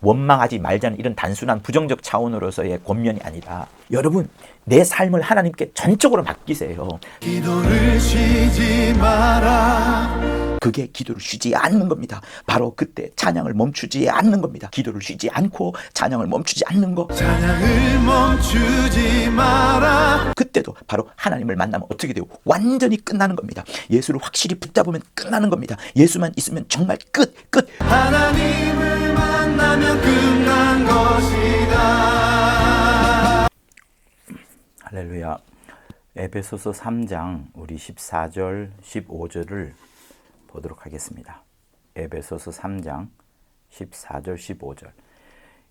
원망하지 말자는 이런 단순한 부정적 차원으로서의 권면이 아니라 여러분 내 삶을 하나님께 전적으로 맡기세요. 기도를 쉬지 마라. 그게 기도를 쉬지 않는 겁니다. 바로 그때 찬양을 멈추지 않는 겁니다. 기도를 쉬지 않고 찬양을 멈추지 않는 거. 찬양을 멈추지 마라. 그때도 바로 하나님을 만나면 어떻게 돼요? 완전히 끝나는 겁니다. 예수를 확실히 붙잡으면 끝나는 겁니다. 예수만 있으면 정말 끝. 하나님을 만나면 끝난 것이다. 할렐루야. 에베소서 3장 우리 14절 15절을 보도록 하겠습니다. 에베소서 3장 14절 15절.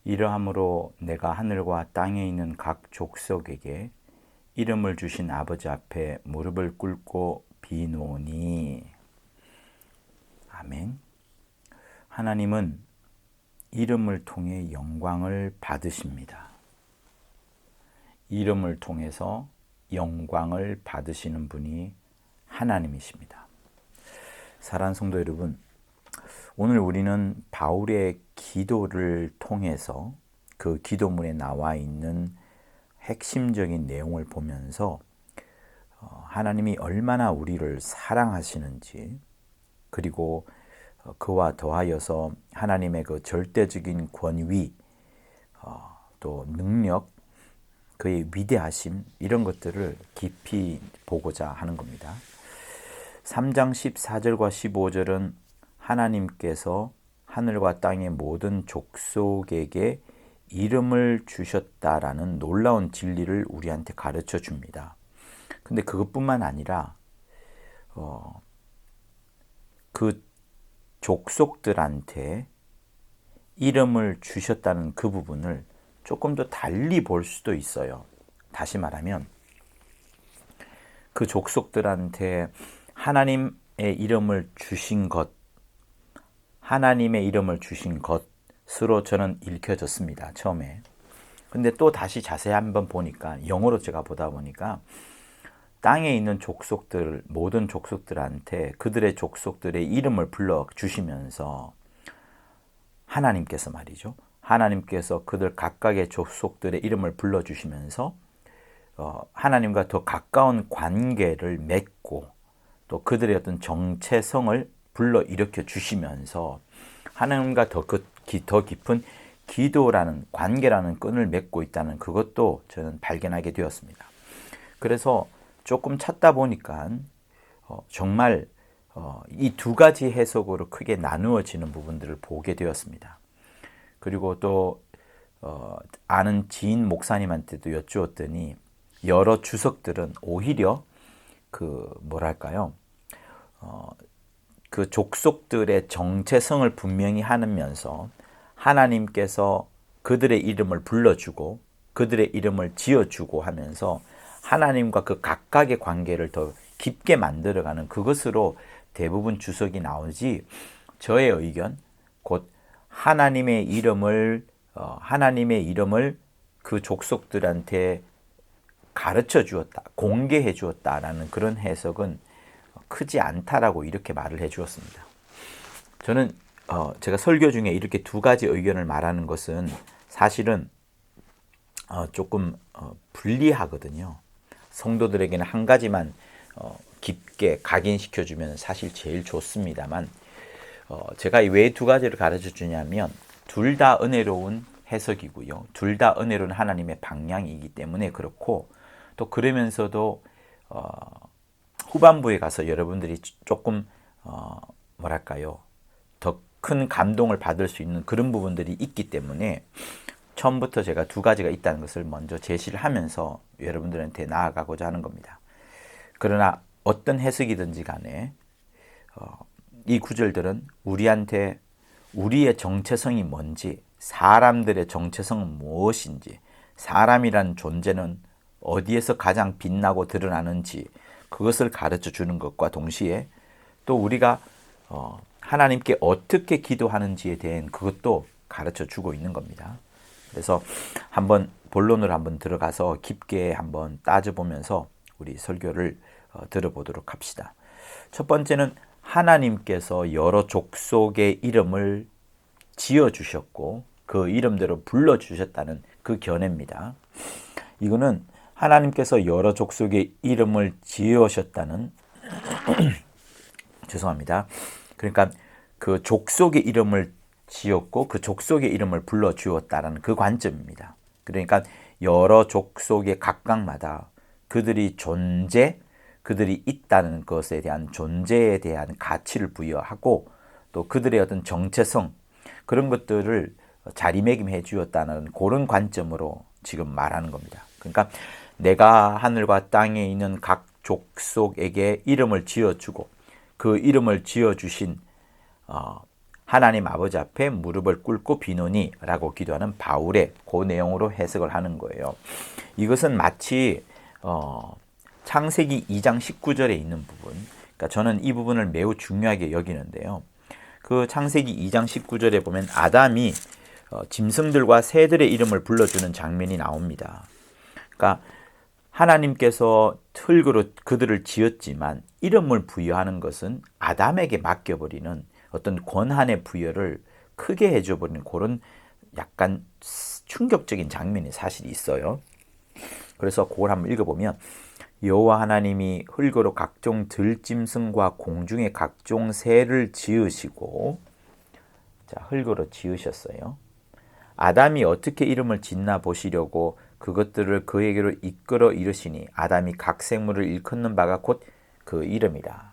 이러함으로 내가 하늘과 땅에 있는 각 족속에게 이름을 주신 아버지 앞에 무릎을 꿇고 비노니. 아멘. 하나님은 이름을 통해 영광을 받으십니다. 이름을 통해서 영광을 받으시는 분이 하나님이십니다. 사랑하는 성도 여러분, 오늘 우리는 바울의 기도를 통해서 그 기도문에 나와 있는 핵심적인 내용을 보면서 하나님이 얼마나 우리를 사랑하시는지, 그리고 그와 더하여서 하나님의 그 절대적인 권위, 또 능력, 그의 위대하심, 이런 것들을 깊이 보고자 하는 겁니다. 3장 14절과 15절은 하나님께서 하늘과 땅의 모든 족속에게 이름을 주셨다라는 놀라운 진리를 우리한테 가르쳐 줍니다. 근데 그것뿐만 아니라 그 족속들한테 이름을 주셨다는 그 부분을 조금 더 달리 볼 수도 있어요. 다시 말하면 그 족속들한테 하나님의 이름을 주신 것, 하나님의 이름을 주신 것으로 저는 읽혀졌습니다. 처음에. 근데 또 다시 자세히 한번 보니까, 영어로 제가 보다 보니까 땅에 있는 족속들, 모든 족속들한테 그들의 족속들의 이름을 불러주시면서 하나님께서 말이죠. 하나님께서 그들 각각의 족속들의 이름을 불러주시면서 하나님과 더 가까운 관계를 맺고 또 그들의 어떤 정체성을 불러일으켜 주시면서 하나님과 더 깊은 기도라는 관계라는 끈을 맺고 있다는 그것도 저는 발견하게 되었습니다. 그래서 조금 찾다 보니까 정말 이 두 가지 해석으로 크게 나누어지는 부분들을 보게 되었습니다. 그리고 또 아는 지인 목사님한테도 여쭈었더니 여러 주석들은 오히려 그 족속들의 정체성을 분명히 하면서 하나님께서 그들의 이름을 불러주고 그들의 이름을 지어주고 하면서 하나님과 그 각각의 관계를 더 깊게 만들어가는 그것으로 대부분 주석이 나오지, 저의 의견, 곧 하나님의 이름을 그 족속들한테 가르쳐 주었다, 공개해 주었다라는 그런 해석은 크지 않다라고 이렇게 말을 해 주었습니다. 저는 제가 설교 중에 이렇게 두 가지 의견을 말하는 것은 사실은 조금 불리하거든요. 성도들에게는 한 가지만 깊게 각인시켜주면 사실 제일 좋습니다만, 제가 왜 두 가지를 가르쳐 주냐면 둘 다 은혜로운 해석이고요. 둘 다 은혜로운 하나님의 방향이기 때문에 그렇고, 또 그러면서도 후반부에 가서 여러분들이 조금 더 큰 감동을 받을 수 있는 그런 부분들이 있기 때문에 처음부터 제가 두 가지가 있다는 것을 먼저 제시를 하면서 여러분들한테 나아가고자 하는 겁니다. 그러나 어떤 해석이든지 간에 이 구절들은 우리한테 우리의 정체성이 뭔지, 사람들의 정체성은 무엇인지, 사람이란 존재는 어디에서 가장 빛나고 드러나는지 그것을 가르쳐 주는 것과 동시에 또 우리가 하나님께 어떻게 기도하는지에 대한 그것도 가르쳐 주고 있는 겁니다. 그래서 한번 본론으로 한번 들어가서 깊게 한번 따져보면서 우리 설교를 들어보도록 합시다. 첫 번째는 하나님께서 여러 족속의 이름을 지어주셨고 그 이름대로 불러주셨다는 그 견해입니다. 이거는 하나님께서 여러 족속의 이름을 지으셨다는 죄송합니다. 그러니까 그 족속의 이름을 지었고 그 족속의 이름을 불러주었다는 그 관점입니다. 그러니까 여러 족속의 각각마다 그들이 그들이 있다는 것에 대한 존재에 대한 가치를 부여하고 또 그들의 어떤 정체성 그런 것들을 자리매김해 주었다는 그런 관점으로 지금 말하는 겁니다. 그러니까 내가 하늘과 땅에 있는 각 족속에게 이름을 지어주고 그 이름을 지어주신 하나님 아버지 앞에 무릎을 꿇고 비노니 라고 기도하는 바울의 그 내용으로 해석을 하는 거예요. 이것은 마치 창세기 2장 19절에 있는 부분, 그러니까 저는 이 부분을 매우 중요하게 여기는데요. 그 창세기 2장 19절에 보면 아담이 짐승들과 새들의 이름을 불러주는 장면이 나옵니다. 그러니까 하나님께서 흙으로 그들을 지었지만 이름을 부여하는 것은 아담에게 맡겨버리는 어떤 권한의 부여를 크게 해줘버리는 그런 약간 충격적인 장면이 사실 있어요. 그래서 그걸 한번 읽어보면 여호와 하나님이 흙으로 각종 들짐승과 공중의 각종 새를 지으시고, 자, 흙으로 지으셨어요. 아담이 어떻게 이름을 짓나 보시려고 그것들을 그에게로 이끌어 이르시니 아담이 각 생물을 일컫는 바가 곧 그 이름이라.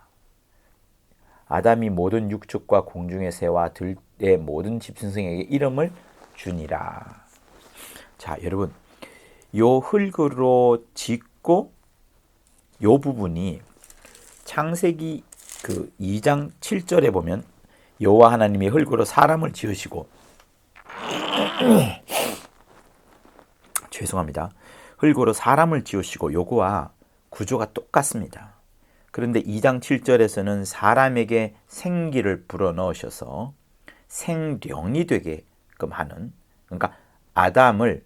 아담이 모든 육축과 공중의 새와 들의 모든 집승승에게 이름을 주니라. 자, 여러분, 요 흙으로 짓고 요 부분이 창세기 그 2장 7절에 보면 여호와 하나님이 흙으로 사람을 지으시고 죄송합니다. 흙으로 사람을 지으시고 요거와 구조가 똑같습니다. 그런데 2장 7절에서는 사람에게 생기를 불어넣으셔서 생령이 되게끔 하는, 그러니까 아담을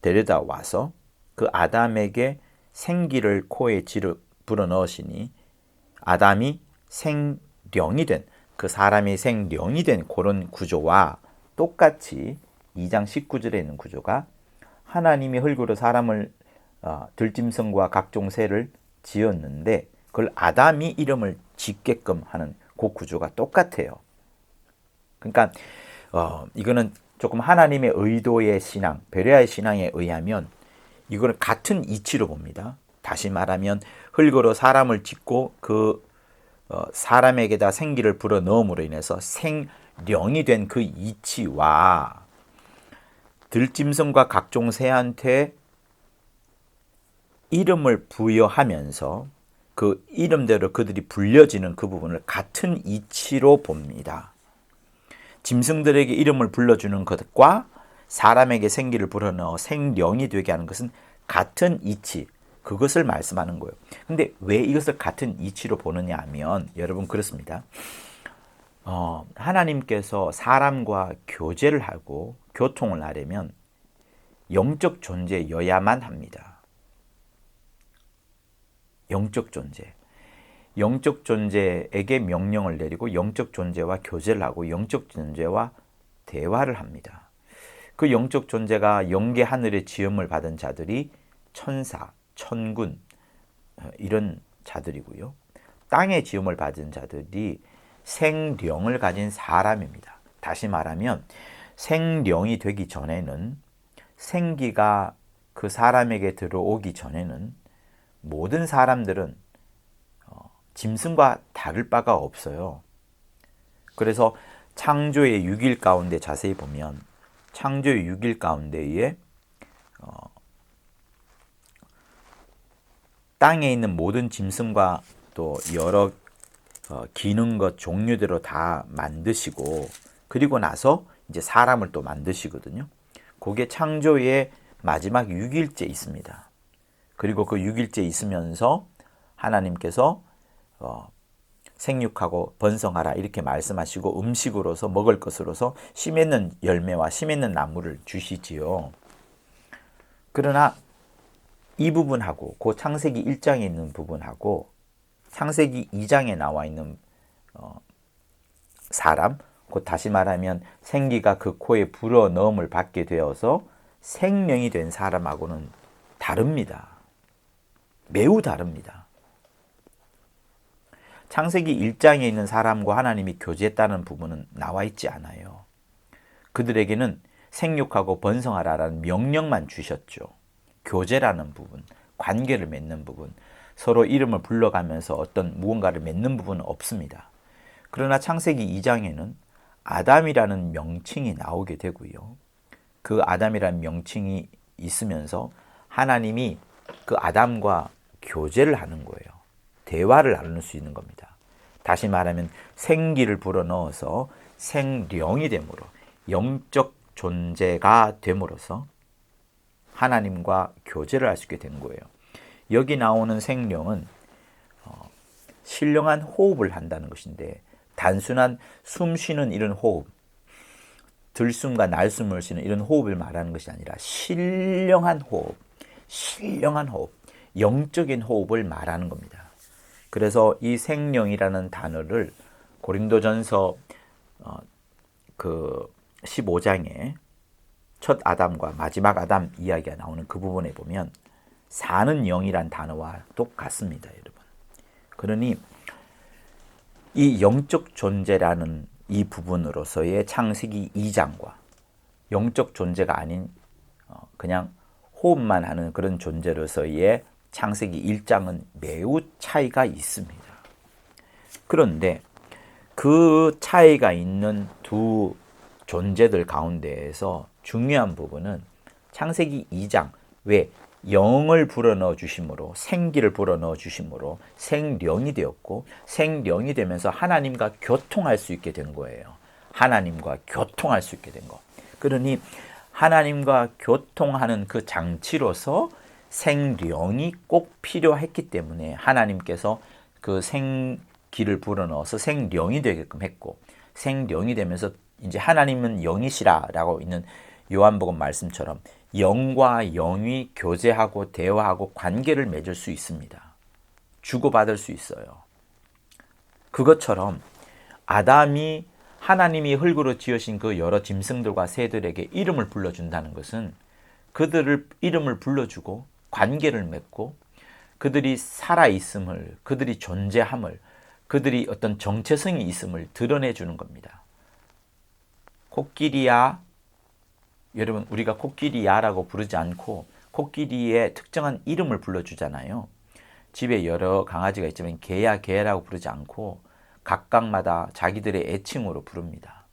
데려다 와서 그 아담에게 생기를 코에 불어넣으시니 아담이 생령이 된, 그 사람이 생령이 된 그런 구조와 똑같이 2장 19절에 있는 구조가 하나님이 흙으로 사람을 들짐승과 각종 새를 지었는데 그걸 아담이 이름을 짓게끔 하는 그 구조가 똑같아요. 그러니까 이거는 조금 하나님의 의도의 신앙, 베레아의 신앙에 의하면 이거는 같은 이치로 봅니다. 다시 말하면 흙으로 사람을 짓고 그 사람에게다 생기를 불어넣음으로 인해서 생령이 된 그 이치와 들짐승과 각종 새한테 이름을 부여하면서 그 이름대로 그들이 불려지는 그 부분을 같은 이치로 봅니다. 짐승들에게 이름을 불러주는 것과 사람에게 생기를 불어넣어 생령이 되게 하는 것은 같은 이치, 그것을 말씀하는 거예요. 근데 왜 이것을 같은 이치로 보느냐 하면 여러분 그렇습니다. 하나님께서 사람과 교제를 하고 교통을 하려면 영적 존재여야만 합니다. 영적 존재. 영적 존재에게 명령을 내리고 영적 존재와 교제를 하고 영적 존재와 대화를 합니다. 그 영적 존재가 영계 하늘의 지음을 받은 자들이 천사, 천군 이런 자들이고요. 땅의 지음을 받은 자들이 생령을 가진 사람입니다. 다시 말하면 생령이 되기 전에는, 생기가 그 사람에게 들어오기 전에는 모든 사람들은 짐승과 다를 바가 없어요. 그래서 창조의 6일 가운데 자세히 보면 창조의 6일 가운데에 땅에 있는 모든 짐승과 또 여러 기능과 종류대로 다 만드시고 그리고 나서 이제 사람을 또 만드시거든요. 그게 창조의 마지막 6일째 있습니다. 그리고 그 6일째 있으면서 하나님께서 생육하고 번성하라 이렇게 말씀하시고 음식으로서 먹을 것으로서 씨 맺는 열매와 씨 맺는 나무를 주시지요. 그러나 이 부분하고 그 창세기 1장에 있는 부분하고 창세기 2장에 나와 있는 사람 곧 다시 말하면 생기가 그 코에 불어넣음을 받게 되어서 생명이 된 사람하고는 다릅니다. 매우 다릅니다. 창세기 1장에 있는 사람과 하나님이 교제했다는 부분은 나와 있지 않아요. 그들에게는 생육하고 번성하라라는 명령만 주셨죠. 교제라는 부분, 관계를 맺는 부분, 서로 이름을 불러가면서 어떤 무언가를 맺는 부분은 없습니다. 그러나 창세기 2장에는 아담이라는 명칭이 나오게 되고요. 그 아담이라는 명칭이 있으면서 하나님이 그 아담과 교제를 하는 거예요. 대화를 나눌 수 있는 겁니다. 다시 말하면 생기를 불어넣어서 생령이 됨으로 영적 존재가 됨으로써 하나님과 교제를 할 수 있게 된 거예요. 여기 나오는 생령은 신령한 호흡을 한다는 것인데 단순한 숨 쉬는 이런 호흡, 들숨과 날숨을 쉬는 이런 호흡을 말하는 것이 아니라 신령한 호흡, 영적인 호흡을 말하는 겁니다. 그래서 이 생령이라는 단어를 고린도전서 15장에 첫 아담과 마지막 아담 이야기가 나오는 그 부분에 보면 사는 영이란 단어와 똑같습니다, 여러분. 그러니 이 영적 존재라는 이 부분으로서의 창세기 2장과 영적 존재가 아닌 그냥 호흡만 하는 그런 존재로서의 창세기 1장은 매우 차이가 있습니다. 그런데 그 차이가 있는 두 존재들 가운데에서 중요한 부분은 창세기 2장, 왜 영을 불어넣어 주심으로 생기를 불어넣어 주심으로 생령이 되었고 생령이 되면서 하나님과 교통할 수 있게 된 거예요. 하나님과 교통할 수 있게 된 거. 그러니 하나님과 교통하는 그 장치로서 생령이 꼭 필요했기 때문에 하나님께서 그 생기를 불어넣어서 생령이 되게끔 했고 생령이 되면서 이제 하나님은 영이시라라고 있는 요한복음 말씀처럼 영과 영이 교제하고 대화하고 관계를 맺을 수 있습니다. 주고받을 수 있어요. 그것처럼 아담이 하나님이 흙으로 지으신 그 여러 짐승들과 새들에게 이름을 불러준다는 것은 그들을 이름을 불러주고 관계를 맺고 그들이 살아있음을, 그들이 존재함을, 그들이 어떤 정체성이 있음을 드러내주는 겁니다. 코끼리야, 여러분 우리가 코끼리야라고 부르지 않고 코끼리의 특정한 이름을 불러주잖아요. 집에 여러 강아지가 있지만 개야 개라고 부르지 않고 각각마다 자기들의 애칭으로 부릅니다.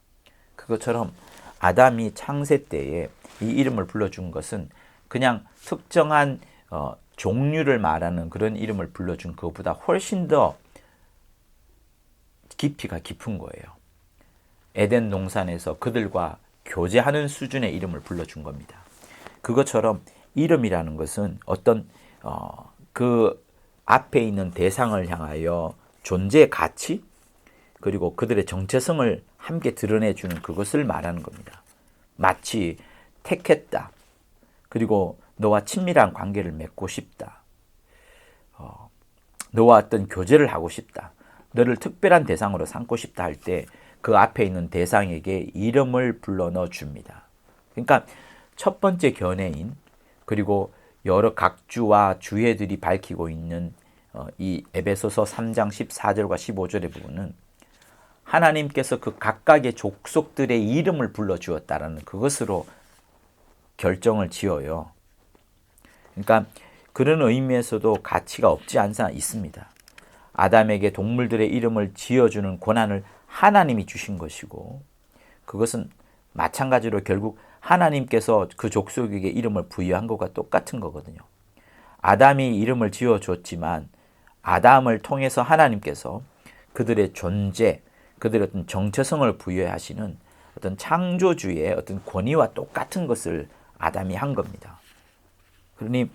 그것처럼 아담이 창세 때에 이 이름을 불러준 것은 그냥 특정한 종류를 말하는 그런 이름을 불러준 것보다 훨씬 더 깊이가 깊은 거예요. 에덴 동산에서 그들과 교제하는 수준의 이름을 불러준 겁니다. 그것처럼 이름이라는 것은 어떤 그 앞에 있는 대상을 향하여 존재의 가치 그리고 그들의 정체성을 함께 드러내주는 그것을 말하는 겁니다. 마치 택했다. 그리고 너와 친밀한 관계를 맺고 싶다. 너와 어떤 교제를 하고 싶다. 너를 특별한 대상으로 삼고 싶다 할 때 그 앞에 있는 대상에게 이름을 불러 넣어 줍니다. 그러니까 첫 번째 견해인 그리고 여러 각주와 주해들이 밝히고 있는 이 에베소서 3장 14절과 15절의 부분은 하나님께서 그 각각의 족속들의 이름을 불러 주었다라는 그것으로 결정을 지어요. 그러니까 그런 의미에서도 가치가 없지 않아 있습니다. 아담에게 동물들의 이름을 지어주는 권한을 하나님이 주신 것이고 그것은 마찬가지로 결국 하나님께서 그 족속에게 이름을 부여한 것과 똑같은 거거든요. 아담이 이름을 지어줬지만 아담을 통해서 하나님께서 그들의 존재, 그들의 어떤 정체성을 부여하시는 어떤 창조주의 어떤 권위와 똑같은 것을 아담이 한 겁니다. 그러니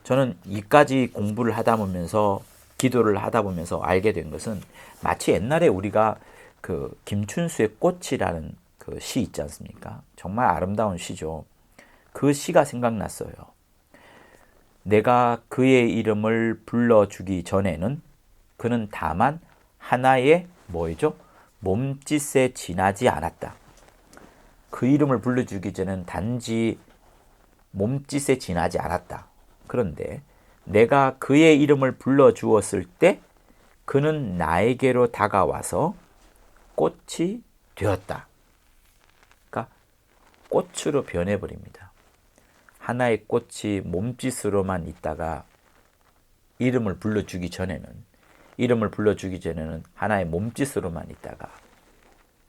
저는 이까지 공부를 하다 보면서 기도를 하다 보면서 알게 된 것은 마치 옛날에 우리가 그 김춘수의 꽃이라는 그 시 있지 않습니까? 정말 아름다운 시죠. 그 시가 생각났어요. 내가 그의 이름을 불러주기 전에는 그는 다만 하나의 뭐죠? 몸짓에 지나지 않았다. 그 이름을 불러주기 전에는 단지 몸짓에 지나지 않았다. 그런데 내가 그의 이름을 불러주었을 때 그는 나에게로 다가와서 꽃이 되었다. 그러니까 꽃으로 변해버립니다. 하나의 꽃이 몸짓으로만 있다가 이름을 불러주기 전에는 하나의 몸짓으로만 있다가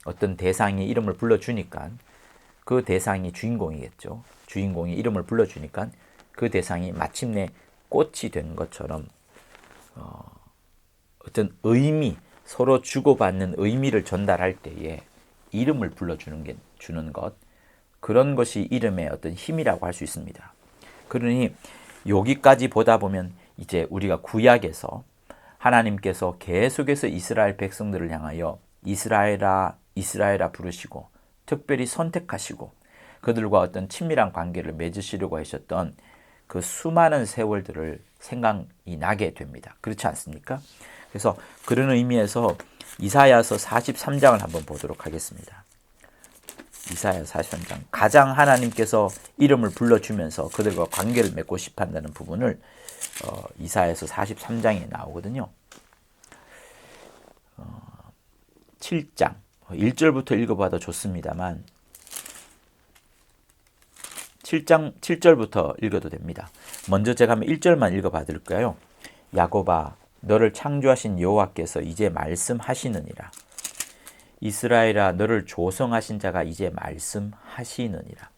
어떤 대상이 이름을 불러주니까 그 대상이 주인공이겠죠. 주인공이 이름을 불러주니까 그 대상이 마침내 꽃이 된 것처럼 어떤 의미, 서로 주고받는 의미를 전달할 때에 이름을 주는 것, 그런 것이 이름의 어떤 힘이라고 할 수 있습니다. 그러니 여기까지 보다 보면 이제 우리가 구약에서 하나님께서 계속해서 이스라엘 백성들을 향하여 이스라엘아, 이스라엘아 부르시고 특별히 선택하시고 그들과 어떤 친밀한 관계를 맺으시려고 하셨던 그 수많은 세월들을 생각이 나게 됩니다. 그렇지 않습니까? 그래서 그런 의미에서 이사야서 43장을 한번 보도록 하겠습니다. 이사야 43장. 가장 하나님께서 이름을 불러주면서 그들과 관계를 맺고 싶어 한다는 부분을 이사야서 43장에 나오거든요. 7장. 1절부터 읽어봐도 좋습니다만 7절부터 읽어도 됩니다. 먼저 제가 한번 1절만 읽어봐 드릴까요? 야곱아, 너를 창조하신 여호와께서 이제 말씀하시느니라. 이스라엘아, 너를 조성하신 자가 이제 말씀하시느니라.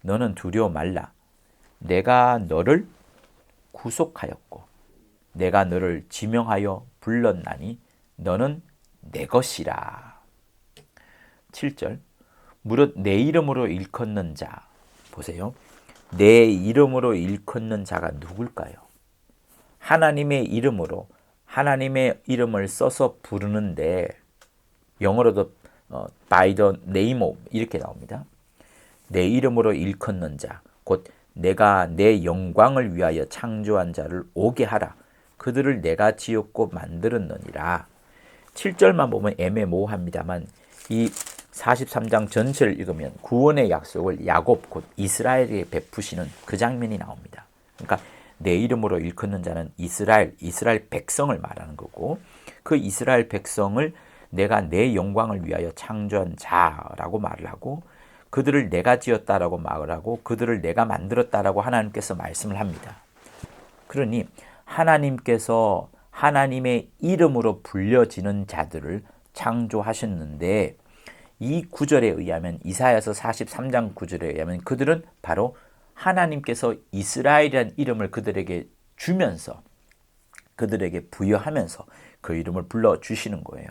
너는 두려워 말라. 내가 너를 구속하였고 내가 너를 지명하여 불렀나니 너는 내 것이라. 7절. 무릇 내 이름으로 일컫는 자. 보세요. 내 이름으로 일컫는 자가 누굴까요? 하나님의 이름으로 하나님의 이름을 써서 부르는데 영어로도 by the name of 이렇게 나옵니다. 내 이름으로 일컫는 자, 곧 내가 내 영광을 위하여 창조한 자를 오게 하라. 그들을 내가 지었고 만들었느니라. 7절만 보면 애매모호합니다만 이 43장 전체를 읽으면 구원의 약속을 야곱 곧 이스라엘에 베푸시는 그 장면이 나옵니다. 그러니까 내 이름으로 일컫는 자는 이스라엘 백성을 말하는 거고 그 이스라엘 백성을 내가 내 영광을 위하여 창조한 자라고 말을 하고 그들을 내가 지었다라고 말을 하고 그들을 내가 만들었다라고 하나님께서 말씀을 합니다. 그러니 하나님께서 하나님의 이름으로 불려지는 자들을 창조하셨는데 이 구절에 의하면 이사야서 43장 구절에 의하면 그들은 바로 하나님께서 이스라엘이라는 이름을 그들에게 주면서 그들에게 부여하면서 그 이름을 불러주시는 거예요.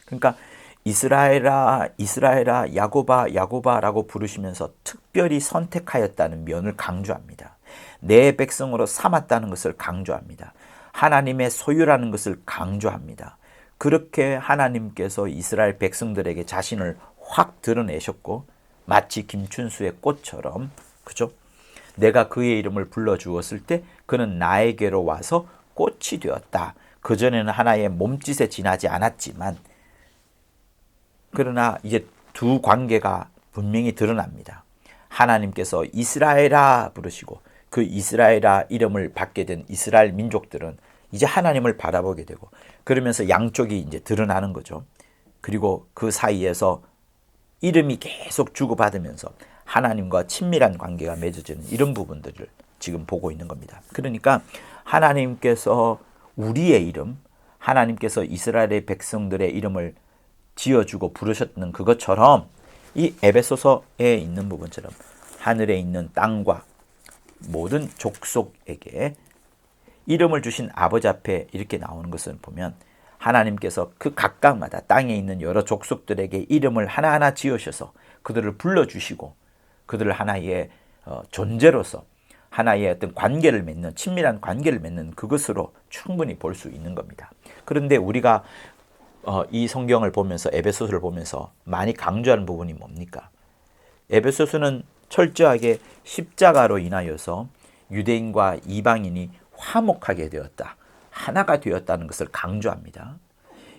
그러니까 이스라엘아, 이스라엘아, 야곱아, 야곱아라고 부르시면서 특별히 선택하였다는 면을 강조합니다. 내 백성으로 삼았다는 것을 강조합니다. 하나님의 소유라는 것을 강조합니다. 그렇게 하나님께서 이스라엘 백성들에게 자신을 확 드러내셨고 마치 김춘수의 꽃처럼 그죠? 내가 그의 이름을 불러주었을 때 그는 나에게로 와서 꽃이 되었다. 그전에는 하나의 몸짓에 지나지 않았지만 그러나 이제 두 관계가 분명히 드러납니다. 하나님께서 이스라엘아 부르시고 그 이스라엘아 이름을 받게 된 이스라엘 민족들은 이제 하나님을 바라보게 되고 그러면서 양쪽이 이제 드러나는 거죠. 그리고 그 사이에서 이름이 계속 주고받으면서 하나님과 친밀한 관계가 맺어지는 이런 부분들을 지금 보고 있는 겁니다. 그러니까 하나님께서 우리의 이름, 하나님께서 이스라엘의 백성들의 이름을 지어주고 부르셨는 그것처럼 이 에베소서에 있는 부분처럼 하늘에 있는 땅과 모든 족속에게 이름을 주신 아버지 앞에 이렇게 나오는 것을 보면 하나님께서 그 각각마다 땅에 있는 여러 족속들에게 이름을 하나하나 지으셔서 그들을 불러주시고 그들을 하나의 존재로서 하나의 어떤 관계를 맺는 친밀한 관계를 맺는 그것으로 충분히 볼 수 있는 겁니다. 그런데 우리가 이 성경을 보면서 에베소서를 보면서 많이 강조하는 부분이 뭡니까? 에베소서는 철저하게 십자가로 인하여서 유대인과 이방인이 화목하게 되었다. 하나가 되었다는 것을 강조합니다.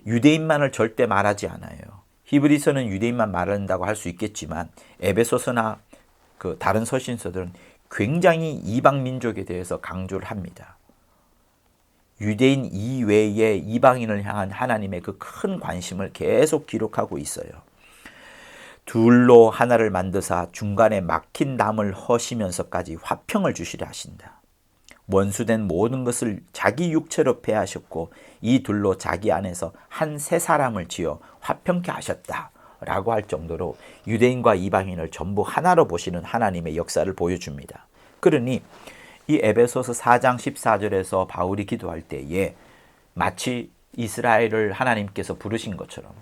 유대인만을 절대 말하지 않아요. 히브리서는 유대인만 말한다고 할 수 있겠지만 에베소서나 그 다른 서신서들은 굉장히 이방 민족에 대해서 강조를 합니다. 유대인 이외의 이방인을 향한 하나님의 그 큰 관심을 계속 기록하고 있어요. 둘로 하나를 만드사 중간에 막힌 담을 허시면서까지 화평을 주시려 하신다. 원수된 모든 것을 자기 육체로 패하셨고 이 둘로 자기 안에서 한 새 사람을 지어 화평케 하셨다 라고 할 정도로 유대인과 이방인을 전부 하나로 보시는 하나님의 역사를 보여줍니다. 그러니 이 에베소서 4장 14절에서 바울이 기도할 때에 마치 이스라엘을 하나님께서 부르신 것처럼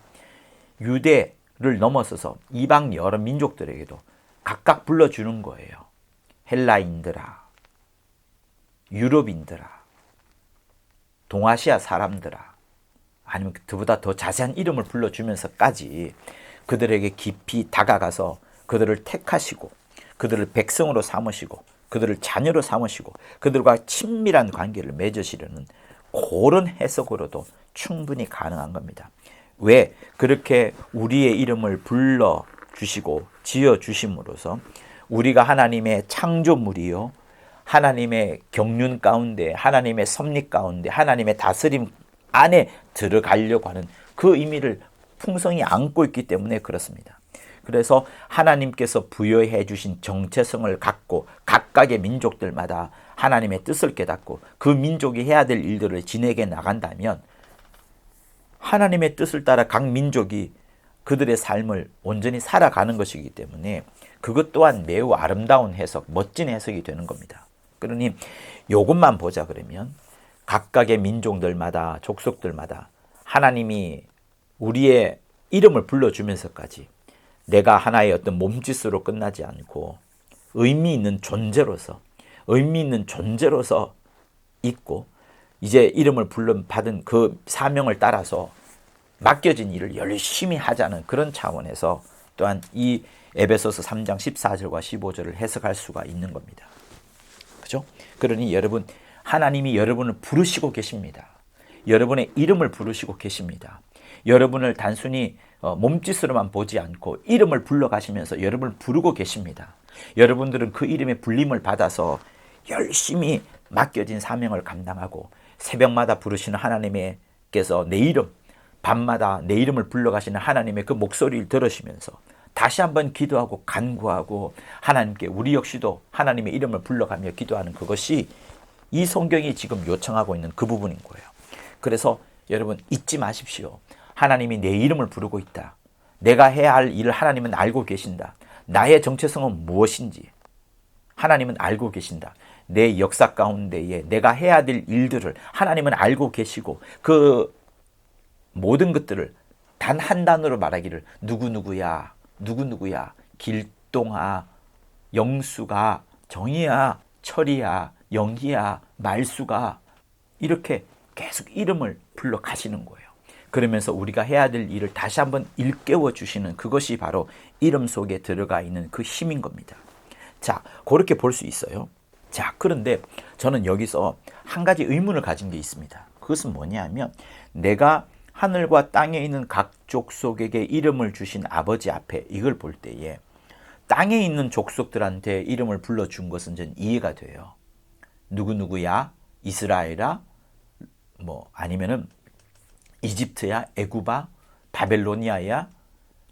유대를 넘어서서 이방 여러 민족들에게도 각각 불러주는 거예요. 헬라인들아, 유럽인들아, 동아시아 사람들아, 아니면 그보다 더 자세한 이름을 불러주면서까지 그들에게 깊이 다가가서 그들을 택하시고 그들을 백성으로 삼으시고 그들을 자녀로 삼으시고 그들과 친밀한 관계를 맺으시려는 그런 해석으로도 충분히 가능한 겁니다. 왜? 그렇게 우리의 이름을 불러주시고 지어주심으로써 우리가 하나님의 창조물이요 하나님의 경륜 가운데 하나님의 섭리 가운데 하나님의 다스림 안에 들어가려고 하는 그 의미를 풍성히 안고 있기 때문에 그렇습니다. 그래서 하나님께서 부여해 주신 정체성을 갖고 각각의 민족들마다 하나님의 뜻을 깨닫고 그 민족이 해야 될 일들을 지내게 나간다면 하나님의 뜻을 따라 각 민족이 그들의 삶을 온전히 살아가는 것이기 때문에 그것 또한 매우 아름다운 해석, 멋진 해석이 되는 겁니다. 그러니 이것만 보자 그러면 각각의 민족들마다 족속들마다 하나님이 우리의 이름을 불러주면서까지 내가 하나의 어떤 몸짓으로 끝나지 않고 의미 있는 존재로서 있고 이제 이름을 받은 그 사명을 따라서 맡겨진 일을 열심히 하자는 그런 차원에서 또한 이 에베소서 3장 14절과 15절을 해석할 수가 있는 겁니다. 그죠? 그러니 여러분, 하나님이 여러분을 부르시고 계십니다. 여러분의 이름을 부르시고 계십니다. 여러분을 단순히 몸짓으로만 보지 않고 이름을 불러가시면서 여러분을 부르고 계십니다. 여러분들은 그 이름의 불림을 받아서 열심히 맡겨진 사명을 감당하고 새벽마다 부르시는 하나님께서 내 이름, 밤마다 내 이름을 불러가시는 하나님의 그 목소리를 들으시면서 다시 한번 기도하고 간구하고 하나님께 우리 역시도 하나님의 이름을 불러가며 기도하는 그것이 이 성경이 지금 요청하고 있는 그 부분인 거예요. 그래서 여러분 잊지 마십시오. 하나님이 내 이름을 부르고 있다. 내가 해야 할 일을 하나님은 알고 계신다. 나의 정체성은 무엇인지 하나님은 알고 계신다. 내 역사 가운데에 내가 해야 될 일들을 하나님은 알고 계시고 그 모든 것들을 단 한 단어로 말하기를 누구누구야, 길동아, 영수가, 정이야, 철이야, 영희야, 말수가 이렇게 계속 이름을 불러 가시는 거예요. 그러면서 우리가 해야 될 일을 다시 한번 일깨워 주시는 그것이 바로 이름 속에 들어가 있는 그 힘인 겁니다. 자, 그렇게 볼 수 있어요. 자, 그런데 저는 여기서 한 가지 의문을 가진 게 있습니다. 그것은 뭐냐면 내가 하늘과 땅에 있는 각 족속에게 이름을 주신 아버지 앞에 이걸 볼 때에 땅에 있는 족속들한테 이름을 불러준 것은 전 이해가 돼요. 누구누구야, 이스라엘아, 뭐 아니면은 이집트야, 애굽아, 바벨로니아야,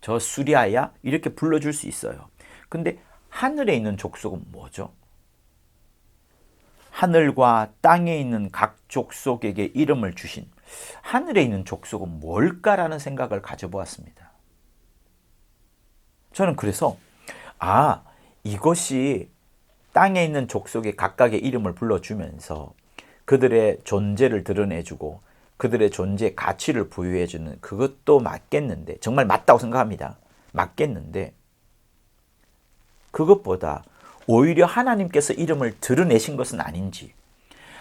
저 수리아야 이렇게 불러줄 수 있어요. 근데 하늘에 있는 족속은 뭐죠? 하늘과 땅에 있는 각 족속에게 이름을 주신 하늘에 있는 족속은 뭘까라는 생각을 가져보았습니다. 저는 그래서 이것이 땅에 있는 족속에 각각의 이름을 불러주면서 그들의 존재를 드러내주고 그들의 존재의 가치를 부여해주는 그것도 맞겠는데 정말 맞다고 생각합니다. 맞겠는데 그것보다 오히려 하나님께서 이름을 드러내신 것은 아닌지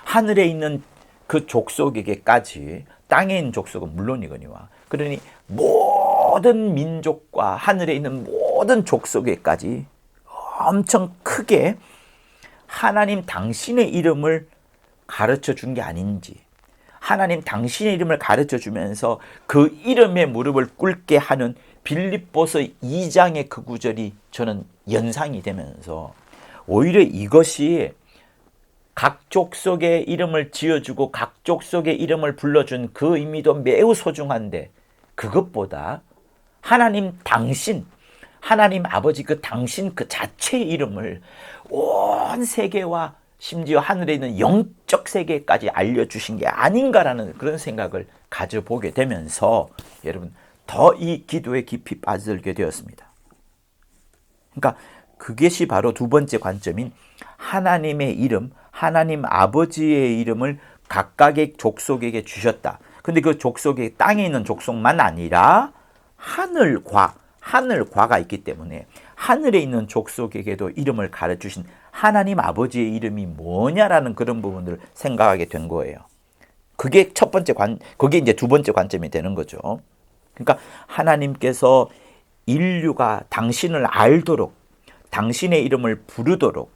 하늘에 있는 그 족속에게까지 땅에 있는 족속은 물론이거니와 그러니 모든 민족과 하늘에 있는 모든 족속에까지 엄청 크게 하나님 당신의 이름을 가르쳐 준 게 아닌지 하나님 당신의 이름을 가르쳐 주면서 그 이름에 무릎을 꿇게 하는 빌립보서 2장의 그 구절이 저는 연상이 되면서 오히려 이것이 각 족속의 이름을 지어주고 각 족속의 이름을 불러준 그 의미도 매우 소중한데 그것보다 하나님 당신, 하나님 아버지 그 당신 그 자체의 이름을 온 세계와 심지어 하늘에 있는 영적 세계까지 알려주신 게 아닌가라는 그런 생각을 가져보게 되면서 여러분 더 이 기도에 깊이 빠져들게 되었습니다. 그러니까 그것이 바로 두 번째 관점인 하나님의 이름, 하나님 아버지의 이름을 각각의 족속에게 주셨다. 근데 그 족속에 땅에 있는 족속만 아니라 하늘과가 있기 때문에 하늘에 있는 족속에게도 이름을 가르치신 하나님 아버지의 이름이 뭐냐라는 그런 부분들을 생각하게 된 거예요. 그게 그게 이제 두 번째 관점이 되는 거죠. 그러니까 하나님께서 인류가 당신을 알도록, 당신의 이름을 부르도록,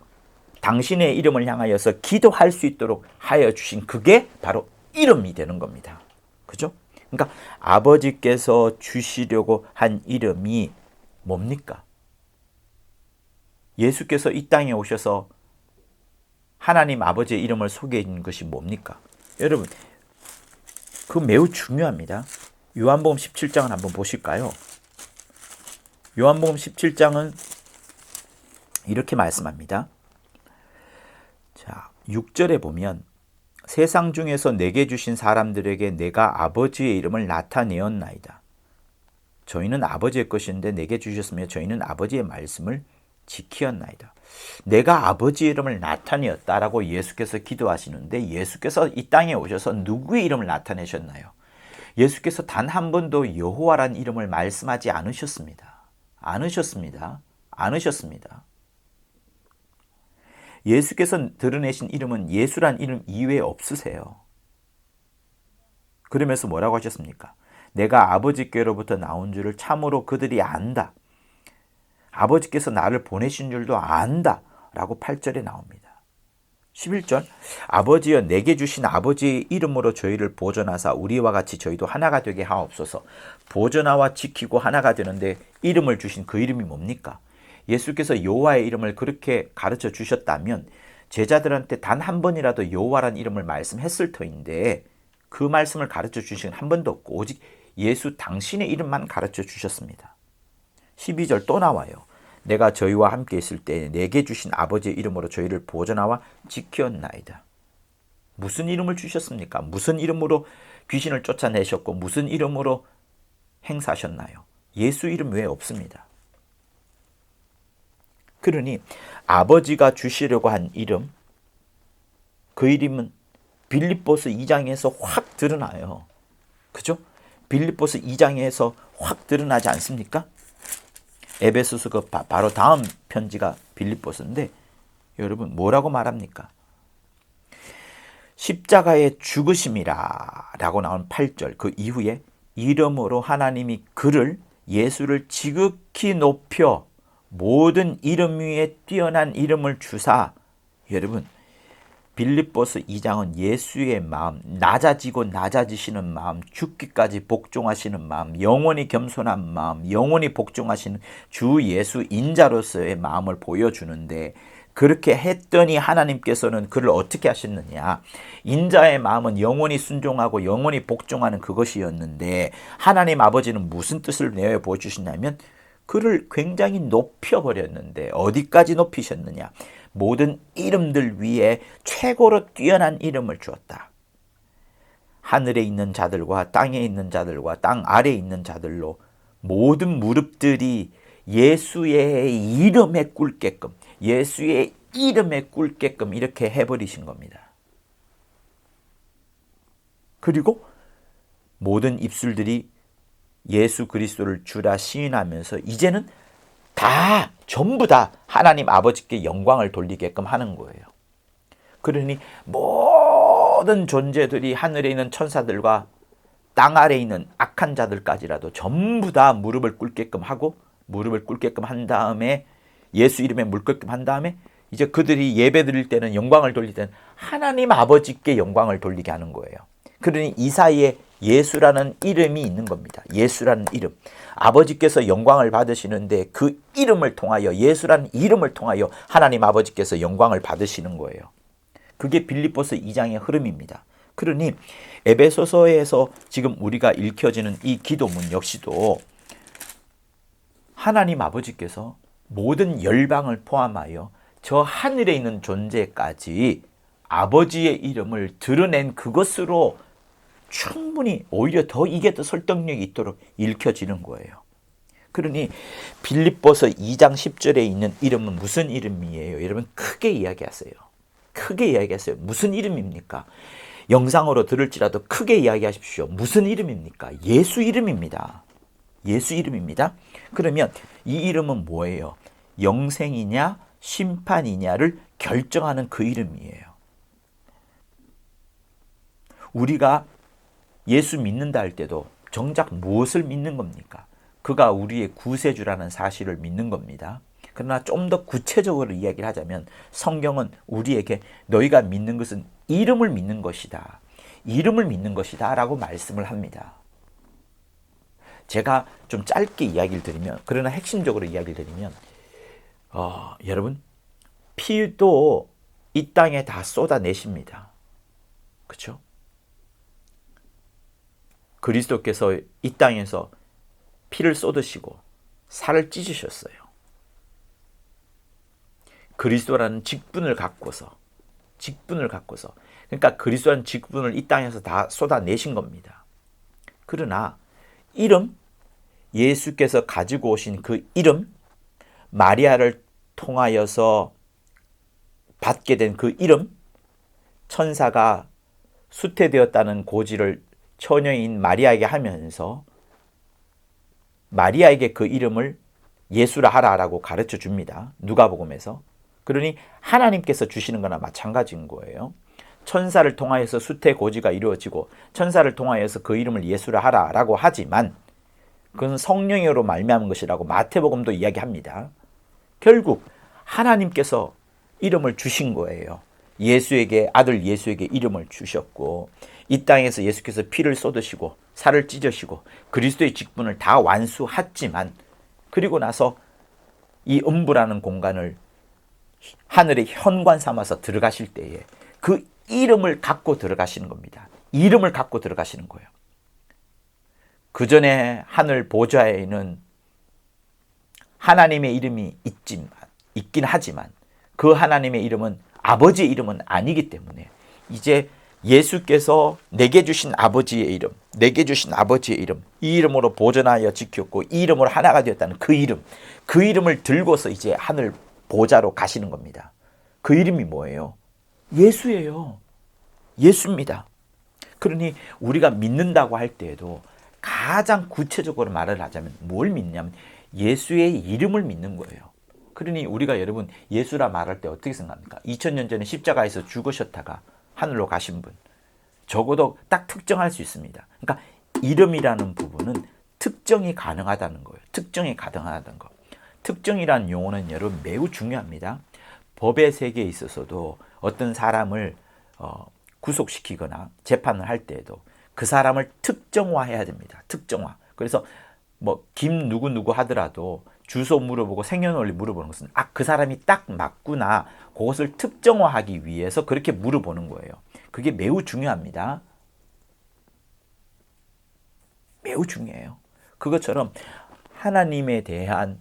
당신의 이름을 향하여서 기도할 수 있도록 하여 주신 그게 바로 이름이 되는 겁니다. 그죠? 그러니까 아버지께서 주시려고 한 이름이 뭡니까? 예수께서 이 땅에 오셔서 하나님 아버지의 이름을 소개해 준 것이 뭡니까? 여러분, 그거 매우 중요합니다. 요한복음 17장을 한번 보실까요? 요한복음 17장은 이렇게 말씀합니다. 자, 6절에 보면 세상 중에서 내게 주신 사람들에게 내가 아버지의 이름을 나타내었나이다. 저희는 아버지의 것인데 내게 주셨으며 저희는 아버지의 말씀을 지키었나이다. 내가 아버지의 이름을 나타내었다라고 예수께서 기도하시는데 예수께서 이 땅에 오셔서 누구의 이름을 나타내셨나요? 예수께서 단 한 번도 여호와라는 이름을 말씀하지 않으셨습니다. 않으셨습니다. 예수께서 드러내신 이름은 예수란 이름 이외에 없으세요. 그러면서 뭐라고 하셨습니까? 내가 아버지께로부터 나온 줄을 참으로 그들이 안다. 아버지께서 나를 보내신 줄도 안다. 라고 8절에 나옵니다. 11절 아버지여 내게 주신 아버지의 이름으로 저희를 보존하사 우리와 같이 저희도 하나가 되게 하옵소서. 보존하와 지키고 하나가 되는데 이름을 주신 그 이름이 뭡니까? 예수께서 여호와의 이름을 그렇게 가르쳐 주셨다면 제자들한테 단 한 번이라도 여호와라는 이름을 말씀했을 터인데 그 말씀을 가르쳐 주신 한 번도 없고 오직 예수 당신의 이름만 가르쳐 주셨습니다. 12절 또 나와요. 내가 저희와 함께 있을 때 내게 주신 아버지의 이름으로 저희를 보존하와 지켰나이다. 무슨 이름을 주셨습니까? 무슨 이름으로 귀신을 쫓아내셨고 무슨 이름으로 행사하셨나요? 예수 이름 외에 없습니다. 그러니 아버지가 주시려고 한 이름, 그 이름은 빌립보서 2장에서 확 드러나요. 그죠? 빌립보서 2장에서 확 드러나지 않습니까? 에베소서 그 바로 다음 편지가 빌립보서인데 여러분 뭐라고 말합니까? 십자가의 죽으심이라 라고 나온 8절 그 이후에 이름으로 하나님이 그를 예수를 지극히 높여 모든 이름 위에 뛰어난 이름을 주사 여러분 빌립보서 2장은 예수의 마음, 낮아지고 낮아지시는 마음, 죽기까지 복종하시는 마음, 영원히 겸손한 마음, 영원히 복종하시는 주 예수 인자로서의 마음을 보여주는데 그렇게 했더니 하나님께서는 그를 어떻게 하셨느냐. 인자의 마음은 영원히 순종하고 영원히 복종하는 그것이었는데 하나님 아버지는 무슨 뜻을 내어 보여주시냐면 그를 굉장히 높여버렸는데 어디까지 높이셨느냐. 모든 이름들 위에 최고로 뛰어난 이름을 주었다. 하늘에 있는 자들과 땅에 있는 자들과 땅 아래에 있는 자들로 모든 무릎들이 예수의 이름에 꿇게끔 예수의 이름에 꿇게끔 이렇게 해버리신 겁니다. 그리고 모든 입술들이 예수 그리스도를 주라 시인하면서 이제는 다 전부 다 하나님 아버지께 영광을 돌리게끔 하는 거예요. 그러니 모든 존재들이 하늘에 있는 천사들과 땅 아래에 있는 악한 자들까지라도 전부 다 무릎을 꿇게끔 하고 무릎을 꿇게끔 한 다음에 예수 이름에 꿇게끔 한 다음에 이제 그들이 예배 드릴 때는 영광을 돌릴 때는 하나님 아버지께 영광을 돌리게 하는 거예요. 그러니 이 사이에 예수라는 이름이 있는 겁니다. 예수라는 이름. 아버지께서 영광을 받으시는데 그 이름을 통하여, 예수라는 이름을 통하여 하나님 아버지께서 영광을 받으시는 거예요. 그게 빌립보서 2장의 흐름입니다. 그러니 에베소서에서 지금 우리가 읽혀지는 이 기도문 역시도 하나님 아버지께서 모든 열방을 포함하여 저 하늘에 있는 존재까지 아버지의 이름을 드러낸 그것으로 충분히 오히려 더 이게 더 설득력이 있도록 읽혀지는 거예요. 그러니 빌립보서 2장 10절에 있는 이름은 무슨 이름이에요? 여러분 크게 이야기하세요. 크게 이야기하세요. 무슨 이름입니까? 영상으로 들을지라도 크게 이야기하십시오. 무슨 이름입니까? 예수 이름입니다. 예수 이름입니다. 그러면 이 이름은 뭐예요? 영생이냐 심판이냐를 결정하는 그 이름이에요. 우리가 예수 믿는다 할 때도 정작 무엇을 믿는 겁니까? 그가 우리의 구세주라는 사실을 믿는 겁니다. 그러나 좀 더 구체적으로 이야기를 하자면 성경은 우리에게 너희가 믿는 것은 이름을 믿는 것이다. 이름을 믿는 것이다 라고 말씀을 합니다. 제가 좀 짧게 이야기를 드리면, 그러나 핵심적으로 이야기를 드리면 여러분 피도 이 땅에 다 쏟아내십니다. 그렇죠? 그리스도께서 이 땅에서 피를 쏟으시고 살을 찢으셨어요. 그리스도라는 직분을 갖고서 그러니까 그리스도라는 직분을 이 땅에서 다 쏟아내신 겁니다. 그러나 이름, 예수께서 가지고 오신 그 이름, 마리아를 통하여서 받게 된 그 이름, 천사가 수태되었다는 고지를 처녀인 마리아에게 하면서 마리아에게 그 이름을 예수라 하라라고 가르쳐 줍니다. 누가복음에서. 그러니 하나님께서 주시는 거나 마찬가지인 거예요. 천사를 통하여서 수태 고지가 이루어지고 천사를 통하여서 그 이름을 예수라 하라라고 하지만 그건 성령으로 말미암은 것이라고 마태복음도 이야기합니다. 결국 하나님께서 이름을 주신 거예요. 예수에게, 아들 예수에게 이름을 주셨고 이 땅에서 예수께서 피를 쏟으시고 살을 찢으시고 그리스도의 직분을 다 완수했지만 그리고 나서 이 음부라는 공간을 하늘의 현관 삼아서 들어가실 때에 그 이름을 갖고 들어가시는 겁니다. 이름을 갖고 들어가시는 거예요. 그 전에 하늘 보좌에는 하나님의 이름이 있긴 하지만 그 하나님의 이름은 아버지의 이름은 아니기 때문에 이제 예수께서 내게 주신 아버지의 이름, 이 이름으로 보존하여 지켰고 이 이름으로 하나가 되었다는 그 이름을 들고서 이제 하늘 보좌로 가시는 겁니다. 그 이름이 뭐예요? 예수예요. 예수입니다. 그러니 우리가 믿는다고 할 때에도 가장 구체적으로 말을 하자면 뭘 믿냐면 예수의 이름을 믿는 거예요. 그러니 우리가 여러분 예수라 말할 때 어떻게 생각합니까? 2000년 전에 십자가에서 죽으셨다가 하늘로 가신 분. 적어도 딱 특정할 수 있습니다. 그러니까 이름이라는 부분은 특정이 가능하다는 거예요. 특정이 가능하다는 거. 특정이라는 용어는 여러분 매우 중요합니다. 법의 세계에 있어서도 어떤 사람을 구속시키거나 재판을 할 때에도 그 사람을 특정화해야 됩니다. 특정화. 그래서 뭐 김 누구 하더라도 주소 물어보고 생년월일 물어보는 것은 그 사람이 딱 맞구나. 그것을 특정화하기 위해서 그렇게 물어보는 거예요. 그게 매우 중요합니다. 매우 중요해요. 그것처럼 하나님에 대한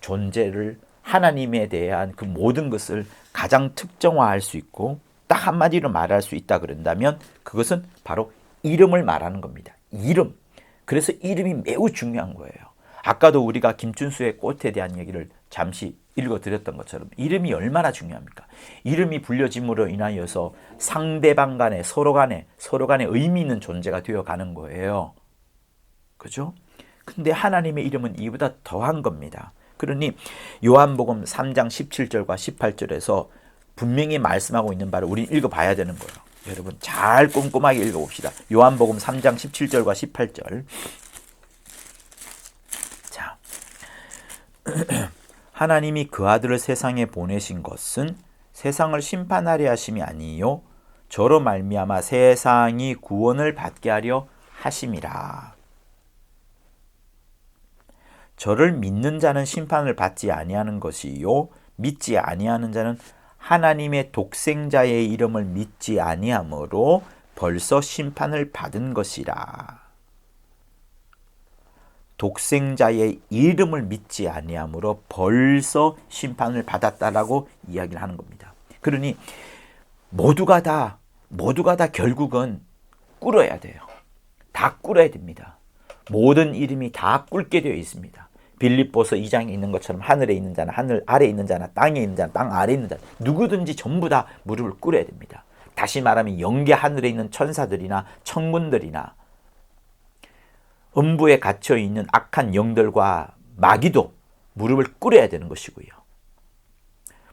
존재를, 하나님에 대한 그 모든 것을 가장 특정화할 수 있고 딱 한마디로 말할 수 있다 그런다면 그것은 바로 이름을 말하는 겁니다. 이름. 그래서 이름이 매우 중요한 거예요. 아까도 우리가 김춘수의 꽃에 대한 얘기를 잠시 읽어드렸던 것처럼 이름이 얼마나 중요합니까? 이름이 불려짐으로 인하여서 상대방 간에 서로 간에 의미 있는 존재가 되어가는 거예요. 그죠? 근데 하나님의 이름은 이보다 더한 겁니다. 그러니 요한복음 3장 17절과 18절에서 분명히 말씀하고 있는 바를 우리는 읽어봐야 되는 거예요. 여러분 잘 꼼꼼하게 읽어봅시다. 요한복음 3장 17절과 18절. 자, 하나님이 그 아들을 세상에 보내신 것은 세상을 심판하려 하심이 아니요 저로 말미암아 세상이 구원을 받게 하려 하심이라. 저를 믿는 자는 심판을 받지 아니하는 것이요 믿지 아니하는 자는 하나님의 독생자의 이름을 믿지 아니하므로 벌써 심판을 받은 것이라. 독생자의 이름을 믿지 아니하므로 벌써 심판을 받았다라고 이야기를 하는 겁니다. 그러니 모두가 다 결국은 꿇어야 돼요. 다 꿇어야 됩니다. 모든 이름이 다 꿇게 되어 있습니다. 빌립보서 2장에 있는 것처럼 하늘에 있는 자나 하늘 아래에 있는 자나 땅에 있는 자나 땅 아래에 있는 자 누구든지 전부 다 무릎을 꿇어야 됩니다. 다시 말하면 영계 하늘에 있는 천사들이나 천군들이나 음부에 갇혀 있는 악한 영들과 마귀도 무릎을 꿇어야 되는 것이고요.